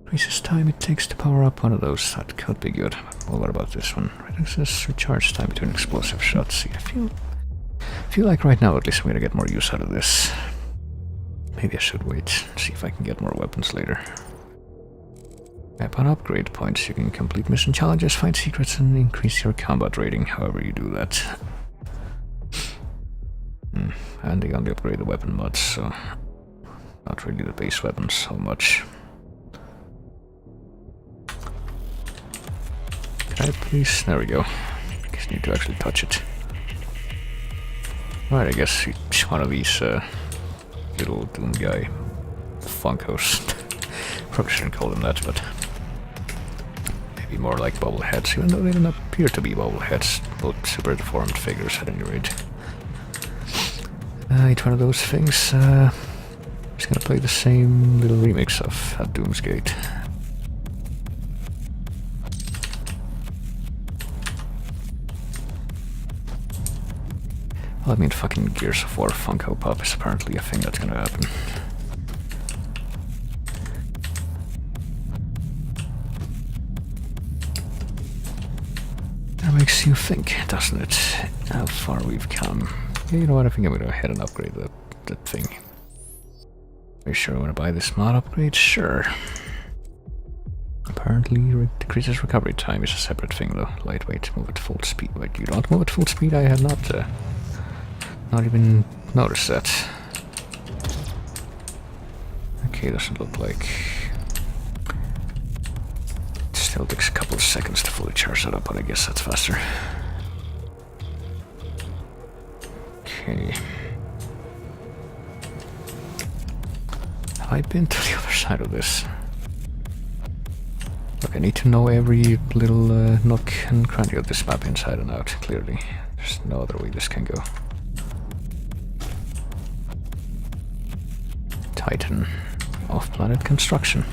Increases time it takes to power up one of those. That could be good. Well, what about this one? Reduces recharge time between explosive shots. See, I feel like right now at least I'm gonna get more use out of this. Maybe I should wait, see if I can get more weapons later. Upon upgrade points, you can complete mission challenges, find secrets, and increase your combat rating, however you do that. And they only upgrade the weapon mods, so not really the base weapons so much. Can I please? There we go. Just need to actually touch it. Right, I guess each one of these little Doom guy Funkos. Probably shouldn't call them that, but maybe more like bobbleheads, even though they don't appear to be bobbleheads, both super deformed figures at any rate. Each one of those things is gonna play the same little remix of Doom's Gate. Well, I mean, fucking Gears of War Funko Pop is apparently a thing that's gonna happen. That makes you think, doesn't it? How far we've come. Yeah, you know what, I think I'm gonna head and upgrade that thing. Are you sure I wanna buy this mod upgrade? Sure. Apparently decreases recovery time is a separate thing though. Lightweight, move at full speed. Wait, you don't move at full speed? I had not even noticed that. Okay, doesn't look like... It still takes a couple of seconds to fully charge that up, but I guess that's faster. Okay. Have I been to the other side of this? Look, I need to know every little nook and cranny of this map inside and out, clearly. There's no other way this can go. Titan. Off-planet construction.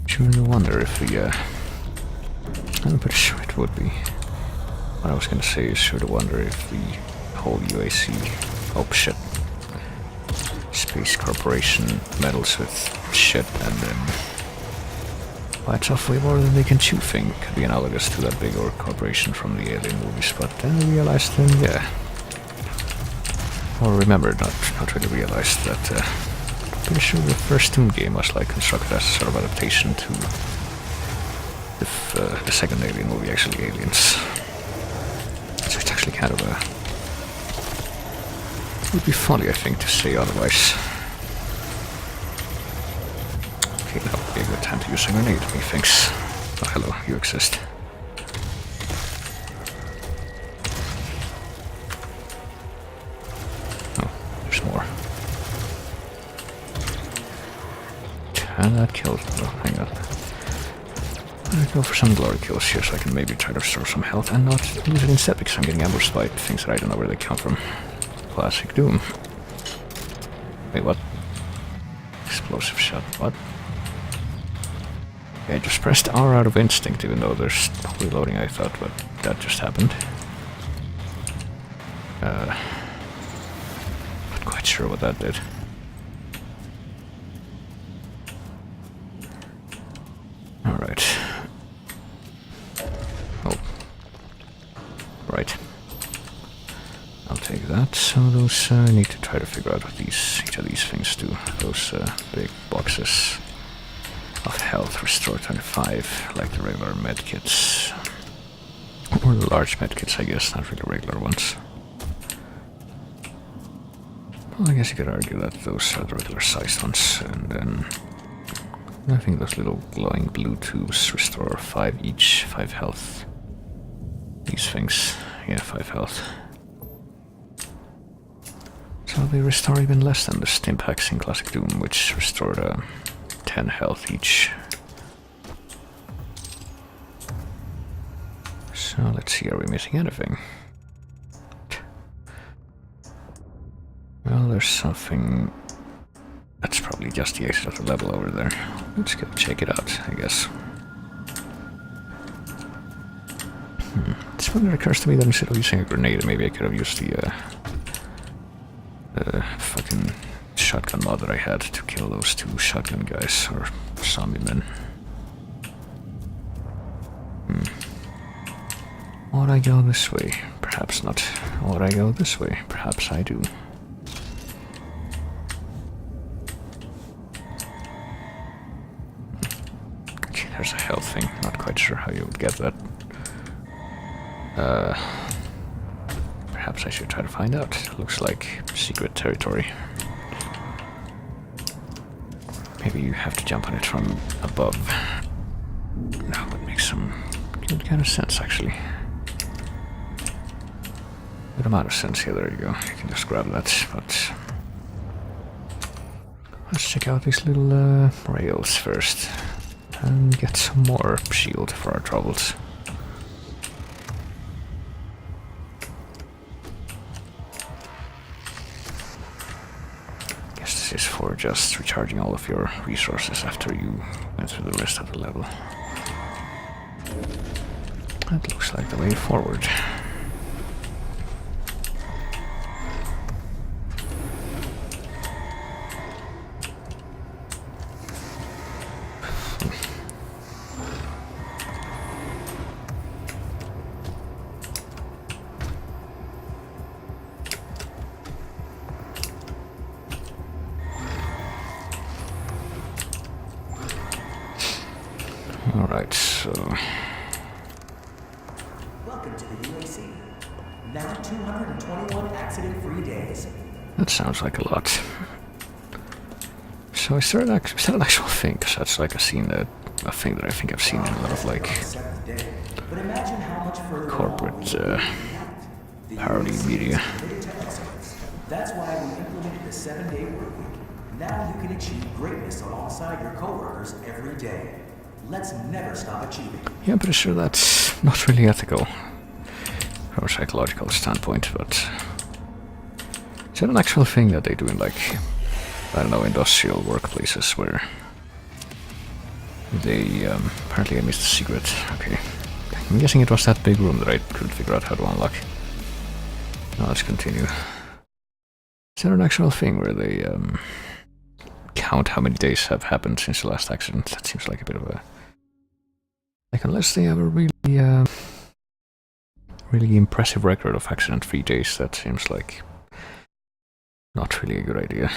Sure to wonder if we, I'm pretty sure it would be. What I was gonna say is sure to wonder if the whole UAC... Oh shit. Space Corporation meddles with shit and then... bites off way more than they can chew thing. Could be analogous to that big orc corporation from the Alien movies, but then I realized yeah. Or remembered, not really realized that, I'm pretty sure the first Doom game was like constructed as a sort of adaptation to the second Alien movie, actually Aliens. So it's actually kind of a... It would be funny, I think, to say otherwise. Okay, that would be a good time to use a grenade, methinks. Oh, hello, you exist. Oh, there's more. And that killed. Oh, hang on. I'll go for some glory kills here so I can maybe try to restore some health and not use it instead because I'm getting ambushed by things that I don't know where they come from. Classic Doom. Wait, what? Explosive shot, what? I just pressed R out of instinct, even though there's reloading, I thought, but that just happened. Not quite sure what that did. Alright. Oh. Right. I'll take that. So those, I need to try to figure out what each of these things do. Those big boxes of health restore 25, like the regular medkits. Or the large medkits, I guess, not really regular ones. Well, I guess you could argue that those are the regular sized ones, and then I think those little glowing blue tubes restore 5 each, 5 health. These things, yeah, 5 health. So they restore even less than the Stimpaks in Classic Doom, which restored 10 health each. So let's see, are we missing anything? Well, there's something... That's probably just the exit of the level over there. Let's go check it out, I guess. It's when it occurs to me that instead of using a grenade, maybe I could have used the fucking shotgun mod that I had to kill those 2 shotgun guys, or zombie men. Would I go this way? Perhaps not. Would I go this way? Perhaps I do. Okay, there's a health thing. Not quite sure how you would get that. Perhaps I should try to find out. Looks like secret territory. Maybe you have to jump on it from above. No, that makes some good kind of sense, actually. Good amount of sense. Yeah, there you go. You can just grab that, but... Let's check out these little rails first. And get some more shield for our troubles. This is for just recharging all of your resources after you went through the rest of the level. That looks like the way forward. Alright, so...
Welcome to the UAC. Now 221 accident-free days.
That sounds like a lot. So is that an actual thing? Because that's like a thing that I think I've seen in a lot of like
Seventh day. But imagine how much further
corporate
The
parody
UAC
media.
is committed to excellence. That's why we implemented the 7-day work week. Now you can achieve greatness alongside your coworkers every day. Let's never stop achieving.
Yeah, I'm pretty sure that's not really ethical from a psychological standpoint, but is that an actual thing that they do in like, I don't know, industrial workplaces where they apparently I missed a secret. Okay, I'm guessing it was that big room that I couldn't figure out how to unlock. Now let's continue. Is that an actual thing where they count how many days have happened since the last accident? That seems like a bit of a... Like, unless they have a really, really impressive record of accident-free days, that seems like not really a good idea.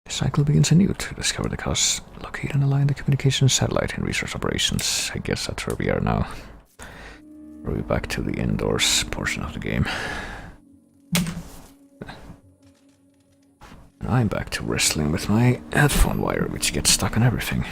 The cycle begins anew to discover the cause, locate and align the communications satellite and research operations. I guess that's where we are now. We're back to the indoors portion of the game. And I'm back to wrestling with my headphone wire, which gets stuck on everything.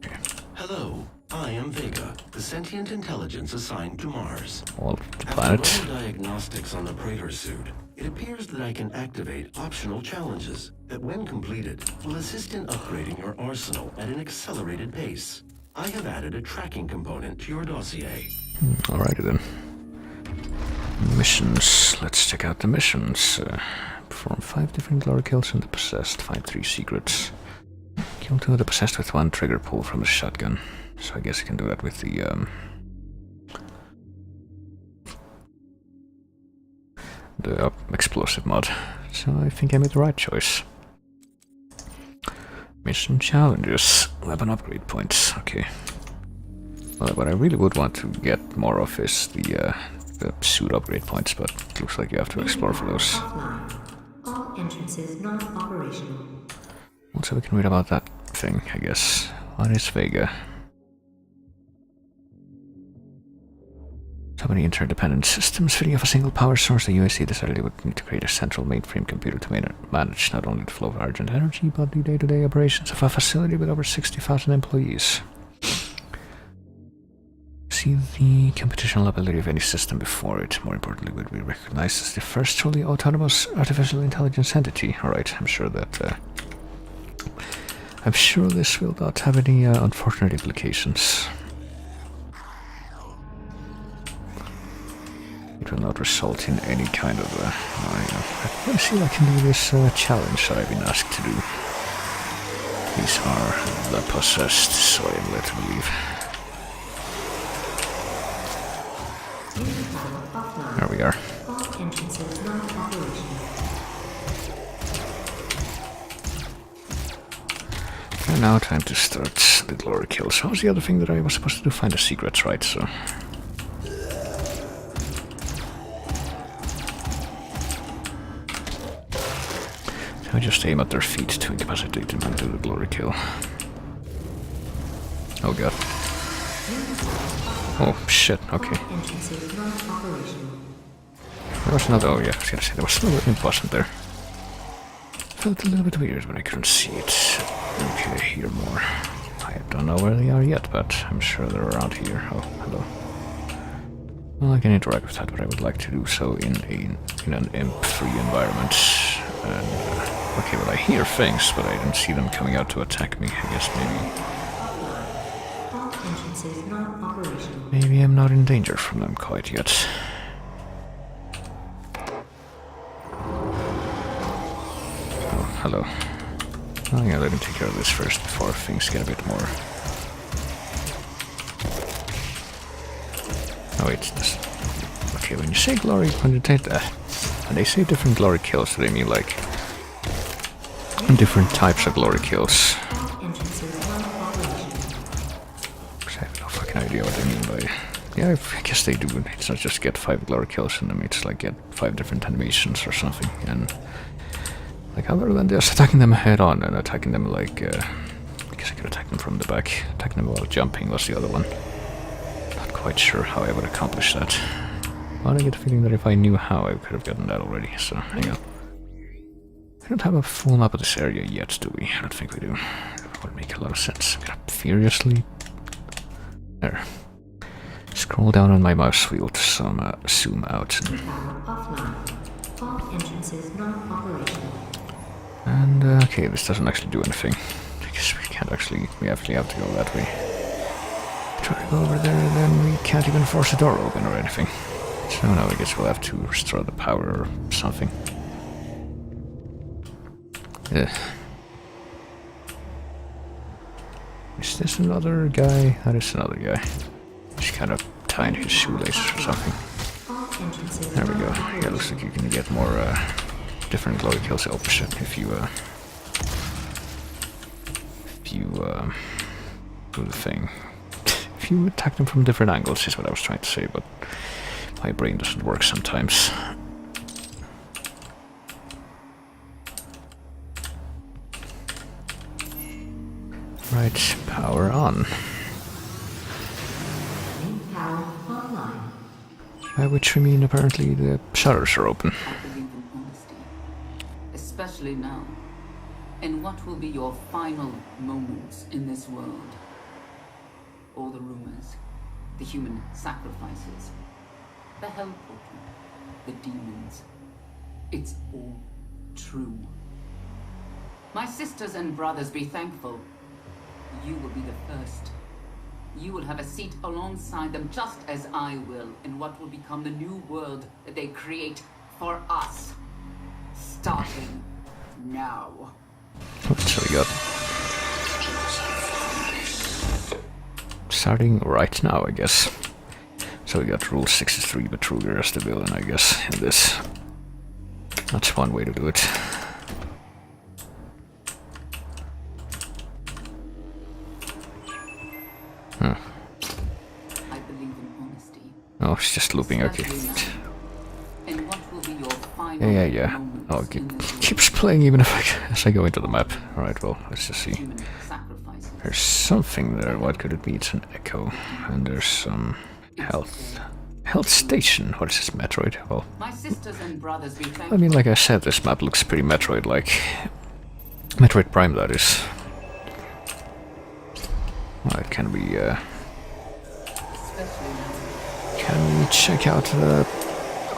Okay.
Hello, I am Vega, the sentient intelligence assigned to Mars.
All the planet.
After all diagnostics on the Praetor suit, it appears that I can activate optional challenges that, when completed, will assist in upgrading your arsenal at an accelerated pace. I have added a tracking component to your dossier.
Alrighty then. Missions. Let's check out the missions. Perform 5 different glory kills on the possessed. Find 3 secrets. Kill 2 of the possessed with 1 trigger pull from the shotgun. So I guess you can do that with the explosive mod. So I think I made the right choice. Mission challenges. Weapon upgrade points. Okay. Well, what I really would want to get more of is the suit upgrade points, but it looks like you have to explore for those.
Offline. All entrances not operational.
Also, we can read about that thing, I guess. What is Vega? So many interdependent systems fitting off a single power source. The UAC decided it would need to create a central mainframe computer to manage not only the flow of urgent energy, but the day-to-day operations of a facility with over 60,000 employees. See the computational ability of any system before it. More importantly, would be recognized as the first truly autonomous artificial intelligence entity. Alright, I'm sure this will not have any unfortunate implications. It will not result in any kind of let me see if I can do this challenge that I've been asked to do. These are the possessed, so I am led to believe. There we are.
All entrances not operational.
And now time to start the glory kills. What was the other thing that I was supposed to do? Find the secrets, right? So I just aim at their feet to incapacitate them and do the glory kill. Oh god. Oh shit, okay.
All entrances not operational.
There was another, oh yeah, I was gonna say, there was another imp, wasn't there? Felt a little bit weird when I couldn't see it. Okay, here more. I don't know where they are yet, but I'm sure they're around here. Oh, hello. Well, I can interact with that, but I would like to do so in an imp-free environment. And, okay, well I hear things, but I didn't see them coming out to attack me. I guess
All entrances not operational.
maybe I'm not in danger from them quite yet. Oh, hello. Oh yeah, let me take care of this first before things get a bit more... Oh wait, this... Okay, when you say glory, when you take that... And they say different glory kills, so they mean like... different types of glory kills.
All entrances not operational.
I have no fucking idea what they mean by... Yeah, I guess they do. It's not just get 5 glory kills in them, it's like get 5 different animations or something, and... Like, other than just attacking them head on and attacking them like, guess I could attack them from the back. Attacking them while jumping was the other one. Not quite sure how I would accomplish that. But I get the feeling that if I knew how, I could have gotten that already, so hang on. We don't have a full map of this area yet, do we? I don't think we do. That would make a lot of sense. I'm gonna furiously... There. Scroll down on my mouse wheel to zoom out.
Power offline. All entrances non-operational.
And, okay, this doesn't actually do anything. I guess we can't actually... We actually have to go that way. Try to go over there, and then we can't even force the door open or anything. So now I guess we'll have to restore the power or something. Ugh. Is this another guy? That is another guy. He's kind of tying his shoelaces or something.
All entrances
There we go.
non-operational.
Yeah, looks like you can get more different glory kills opposite if you do the thing. If you attack them from different angles is what I was trying to say, but my brain doesn't work sometimes. Right, power on.
Main power online.
By which we mean apparently the shutters are open.
I believe in honesty, especially now, in what will be your final moments in this world. All the rumors, the human sacrifices, the hell portal, the demons. It's all true. My sisters and brothers, be thankful. You will be the first. You will have a seat alongside them, just as I will, in what will become the new world that they create for us. Starting now.
So we got... Starting right now, I guess. So we got Rule 63 Betruger as the villain, I guess, in this. That's one way to do it.
I believe in honesty.
Oh, it's just looping, okay.
And what will be your final
Yeah.
moments
Oh, it
in this
keeps playing even if as I go into the map. Alright, well, let's just see.
human sacrifices.
There's something there. What could it be? It's an echo. And there's some health. Health station. What is this, Metroid? Well,
My sisters and brothers, be
I
thankful.
mean, like I said, this map looks pretty Metroid-like. Metroid Prime, that is. Alright, can we check out the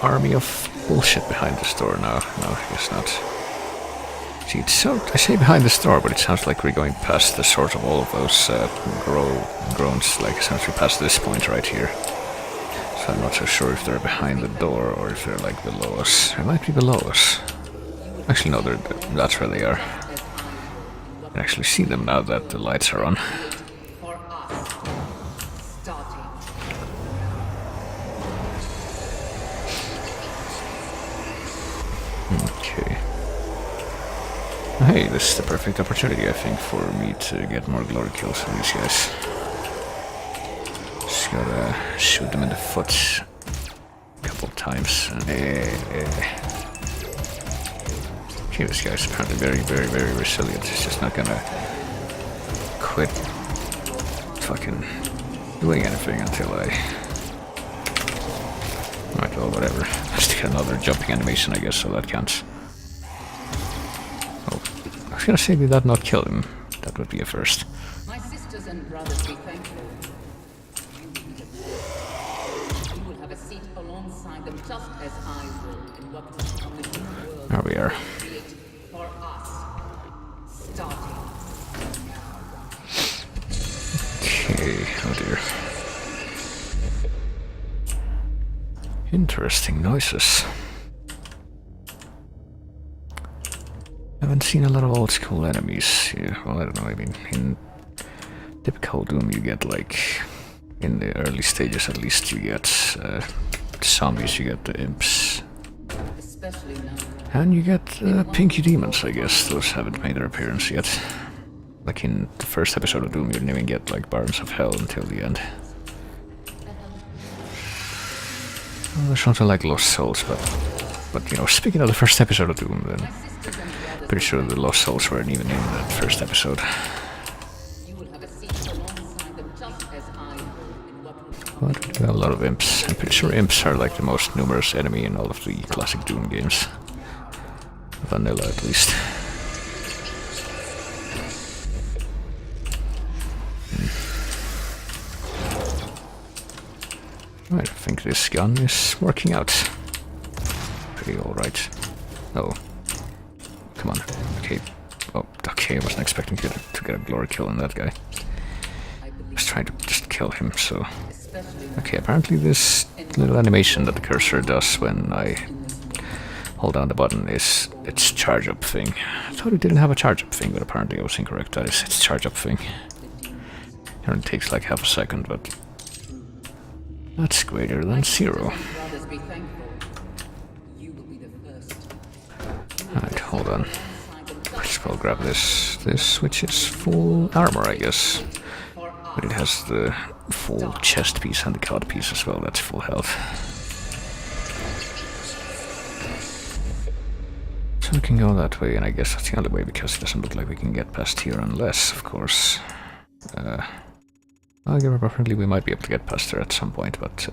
army of bullshit behind this door now? No, I guess not. See, it I say behind this door, but it sounds like we're going past the source of all of those groans, like essentially past this point right here. So I'm not so sure if they're behind the door or if they're like below us. They might be below us. Actually, no, that's where they are. I can actually see them now that the lights are on.
For us. Starting.
Okay. Hey, this is the perfect opportunity, I think, for me to get more glory kills from these guys. Just gotta shoot them in the foot a couple of times. Okay, this guy's apparently very resilient. He's just not gonna quit fucking doing anything until I... Alright, well, whatever. Let's get another jumping animation, I guess, so that counts. Oh, I was gonna say, did that not kill him? That would be a first.
My sisters and brothers, be thankful. You will have a seat alongside them, just as I will, in what will become the new world
There we are.
created for us. Starting.
Okay, oh dear. Interesting noises. I haven't seen a lot of old school enemies here. Well, I don't know, I mean, in typical Doom you get like, in the early stages at least, you get zombies, you get the imps.
Especially now.
And you get pinky demons, I guess. Those haven't made their appearance yet. Like in the first episode of Doom, you didn't even get like Barons of Hell until the end. Well, there's something like Lost Souls, but you know, speaking of the first episode of Doom, then pretty sure the Lost Souls weren't even in that first episode. But we do have a lot of imps. I'm pretty sure imps are like the most numerous enemy in all of the classic Doom games. Vanilla at least. Right, I think this gun is working out. Pretty alright. Oh. Come on. Okay. Oh, okay, I wasn't expecting to get a glory kill on that guy. I was trying to just kill him, so... Okay, apparently this little animation that the cursor does when I hold down the button is its charge up thing. I thought it didn't have a charge up thing, but apparently I was incorrect. That is its charge up thing. It only takes like half a second, but that's greater than 0. Alright, hold on. Let's go grab this. This, which is full armor, I guess. But it has the full chest piece and the cod piece as well. That's full health. So we can go that way, and I guess that's the only way because it doesn't look like we can get past here unless, of course... apparently we might be able to get past there at some point, but...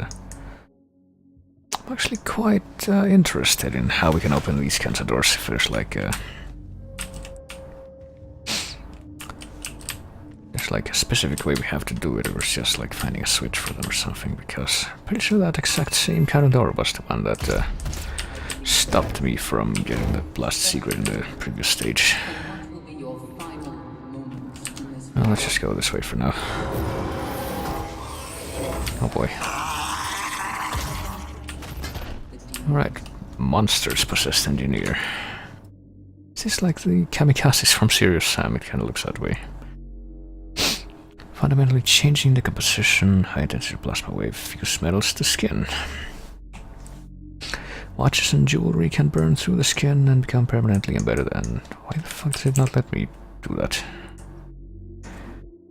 I'm actually quite interested in how we can open these kinds of doors if there's like a... There's like a specific way we have to do it, or it's just like finding a switch for them or something, because I'm pretty sure that exact same kind of door was the one that stopped me from getting the last secret in the previous stage. Well, let's just go this way for now. Oh boy. Alright, monsters possessed engineer. Is this like the kamikazes from Serious Sam? It kinda looks that way. Fundamentally changing the composition, high intensity plasma wave, fuse metals to skin. Watches and jewelry can burn through the skin and become permanently embedded, and why the fuck did it not let me do that?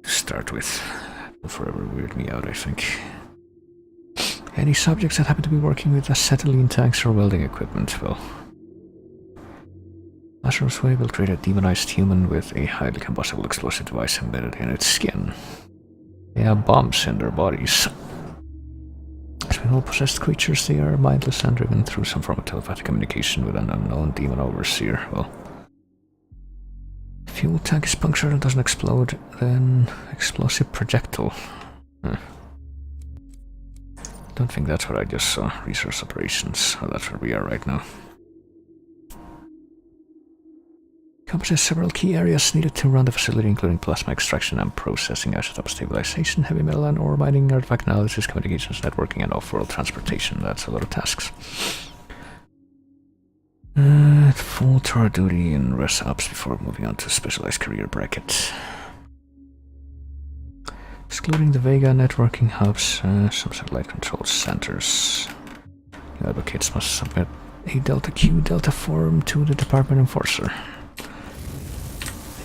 To start with, it will forever weird me out, I think. Any subjects that happen to be working with acetylene tanks or welding equipment, well... Lazarus Way will create a demonized human with a highly combustible explosive device embedded in its skin. They have bombs in their bodies. As with all possessed creatures, they are mindless and driven through some form of telepathic communication with an unknown demon overseer. Well, if fuel tank is punctured and doesn't explode, then explosive projectile. Don't think that's what I just saw. Resource operations. Oh, that's where we are right now. Encompasses several key areas needed to run the facility, including plasma extraction and processing, isotope stabilization, heavy metal and ore mining, artifact analysis, communications, networking, and off-world transportation. That's a lot of tasks. Full tour duty and res ops before moving on to specialized career bracket. Excluding the Vega networking hubs, some satellite control centers. New advocates must submit a Delta Q Delta form to the Department Enforcer.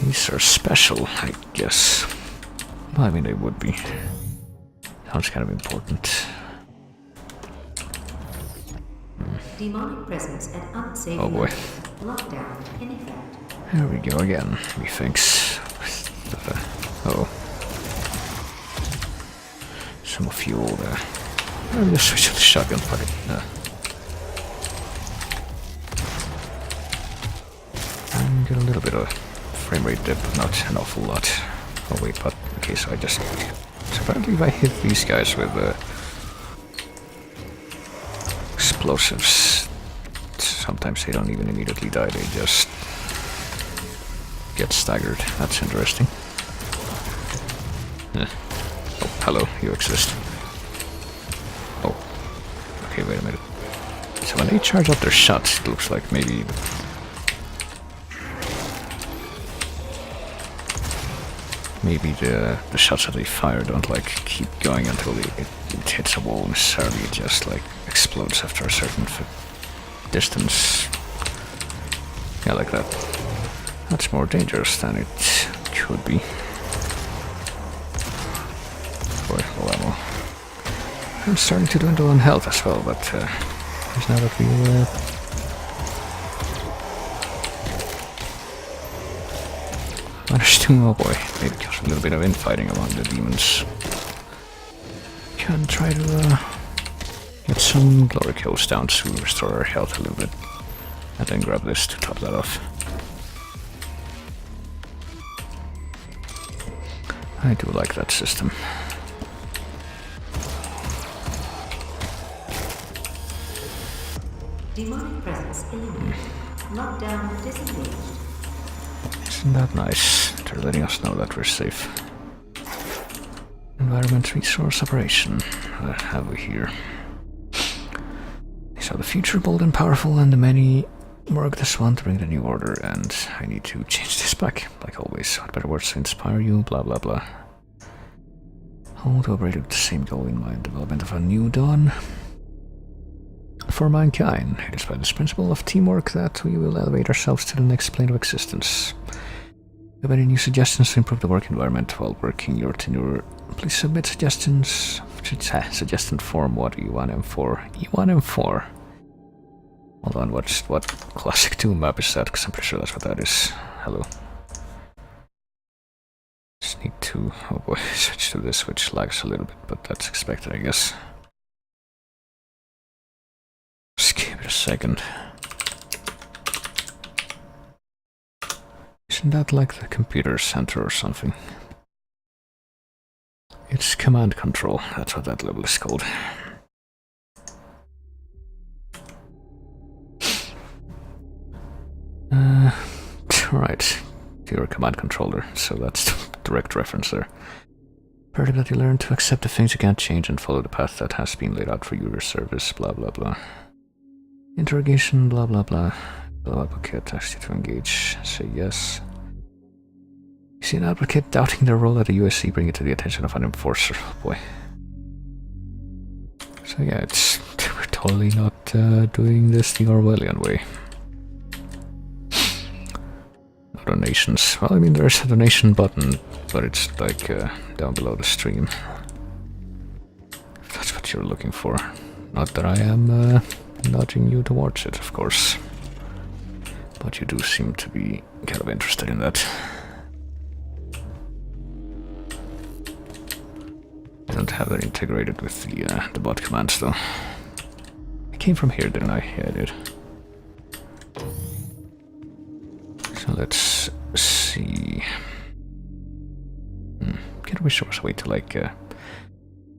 These are special, I guess. Well, I mean, they would be. Sounds kind of important.
Demonic presence at unsafe
Oh boy.
Lockdown in effect.
There we go again, methinks. Oh. Some fuel there. I'm gonna switch to the shotgun fight. And get a little bit of frame rate dip, but not an awful lot. Oh wait, but okay, so I just... So apparently if I hit these guys with explosives, sometimes they don't even immediately die, they just get staggered. That's interesting. Oh, hello, you exist. Oh, okay, wait a minute. So when they charge up their shots, it looks like maybe... Maybe the shots that they fire don't like keep going until it hits a wall necessarily, it just like explodes after a certain distance. Yeah, like that. That's more dangerous than it could be. Boy, low ammo. I'm starting to dwindle on health as well, but there's now that we managed to, oh boy, maybe just a little bit of infighting among the demons. can try to get some glory kills down to restore our health a little bit. And then grab this to top that off. I do like that system.
Demonic presence eliminated. Lockdown disengaged.
Isn't that nice? They're letting us know that we're safe. Environment resource operation. What have we here? These are the future, bold and powerful, and the many work this one to bring the new order, and I need to change this back, like always. What better words to inspire you, blah blah blah. All to operate with the same goal in mind, development of a new dawn. For mankind, it is by this principle of teamwork that we will elevate ourselves to the next plane of existence. If you have any new suggestions to improve the work environment while working your tenure, please submit suggestions. Suggestion form. What do you want them for? E1M4. Hold on, what classic Doom map is that? Because I'm pretty sure that's what that is. Hello. Just need to, oh boy, switch to this, which lags a little bit, but that's expected, I guess. Just give it a second. Isn't that like the computer center or something? It's command control, that's what that level is called. Right, you're a command controller, so that's the direct reference there. Part that you learn to accept the things you can't change and follow the path that has been laid out for your service, blah blah blah. Interrogation, blah blah blah. The advocate asks you to engage, say yes. You see an advocate doubting their role at the USC, bring it to the attention of an enforcer. Oh boy. So yeah, we're totally not doing this the Orwellian way. No donations. Well, I mean, there's a donation button, but it's like down below the stream. If that's what you're looking for. Not that I am nudging you towards it, of course. But you do seem to be kind of interested in that. I don't have that integrated with the bot commands though. I came from here, didn't I? Yeah, I did. So let's see. Can't wish there was a way to like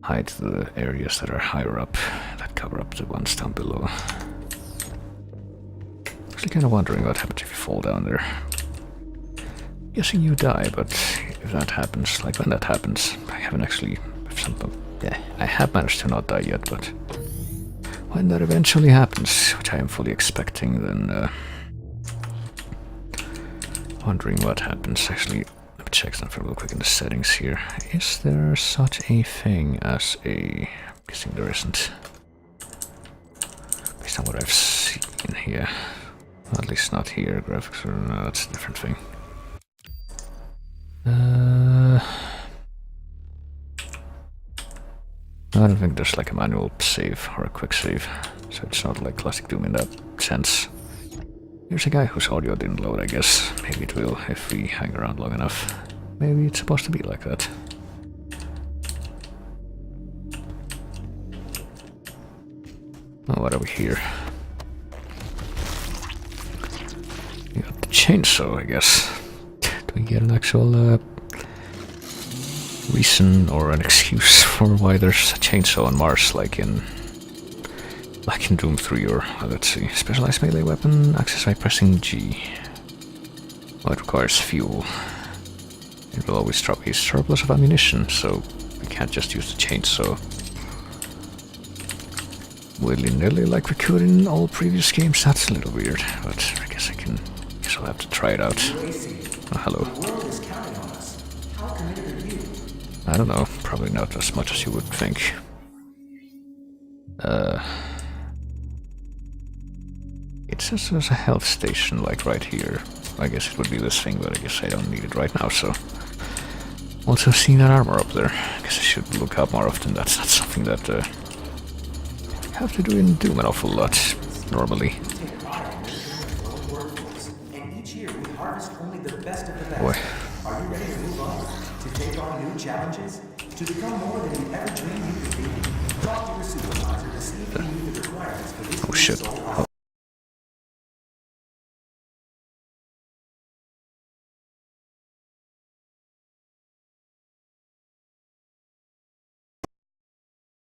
hide the areas that are higher up, that cover up the ones down below. Actually kind of wondering what happens if you fall down there. Guessing you die, but if that happens, like when that happens, I haven't actually, I have managed to not die yet, but when that eventually happens, which I am fully expecting, then wondering what happens. Actually, let me check something real quick in the settings here. Is there such a thing as a... I'm guessing there isn't. Based on what I've seen here. Well, at least not here. Graphics, or no, that's a different thing. I don't think there's like a manual save or a quick save, so it's not like classic Doom in that sense. Here's a guy whose audio didn't load, I guess. Maybe it will if we hang around long enough. Maybe it's supposed to be like that. Oh, what are we here? We got the chainsaw, I guess. Do we get an actual reason or an excuse for why there's a chainsaw on Mars, like in Doom 3, or let's see, specialized melee weapon, access by pressing G. Well, it requires fuel. It will always drop a surplus of ammunition, so we can't just use the chainsaw willy-nilly like we could in all previous games. That's a little weird, but I guess I'll have to try it out. Oh, hello. I don't know, probably not as much as you would think. It says there's a health station, like right here. I guess it would be this thing, but I guess I don't need it right now, so... Also seeing that armor up there. I guess I should look up more often. That's not something that I have to do in Doom an awful lot, normally.
Boy. Are you ready to move on? To take on new challenges? To become more than you ever dreamed you could be, talk to your supervisor to see if you meet the requirements for this
Oh shit.
new soul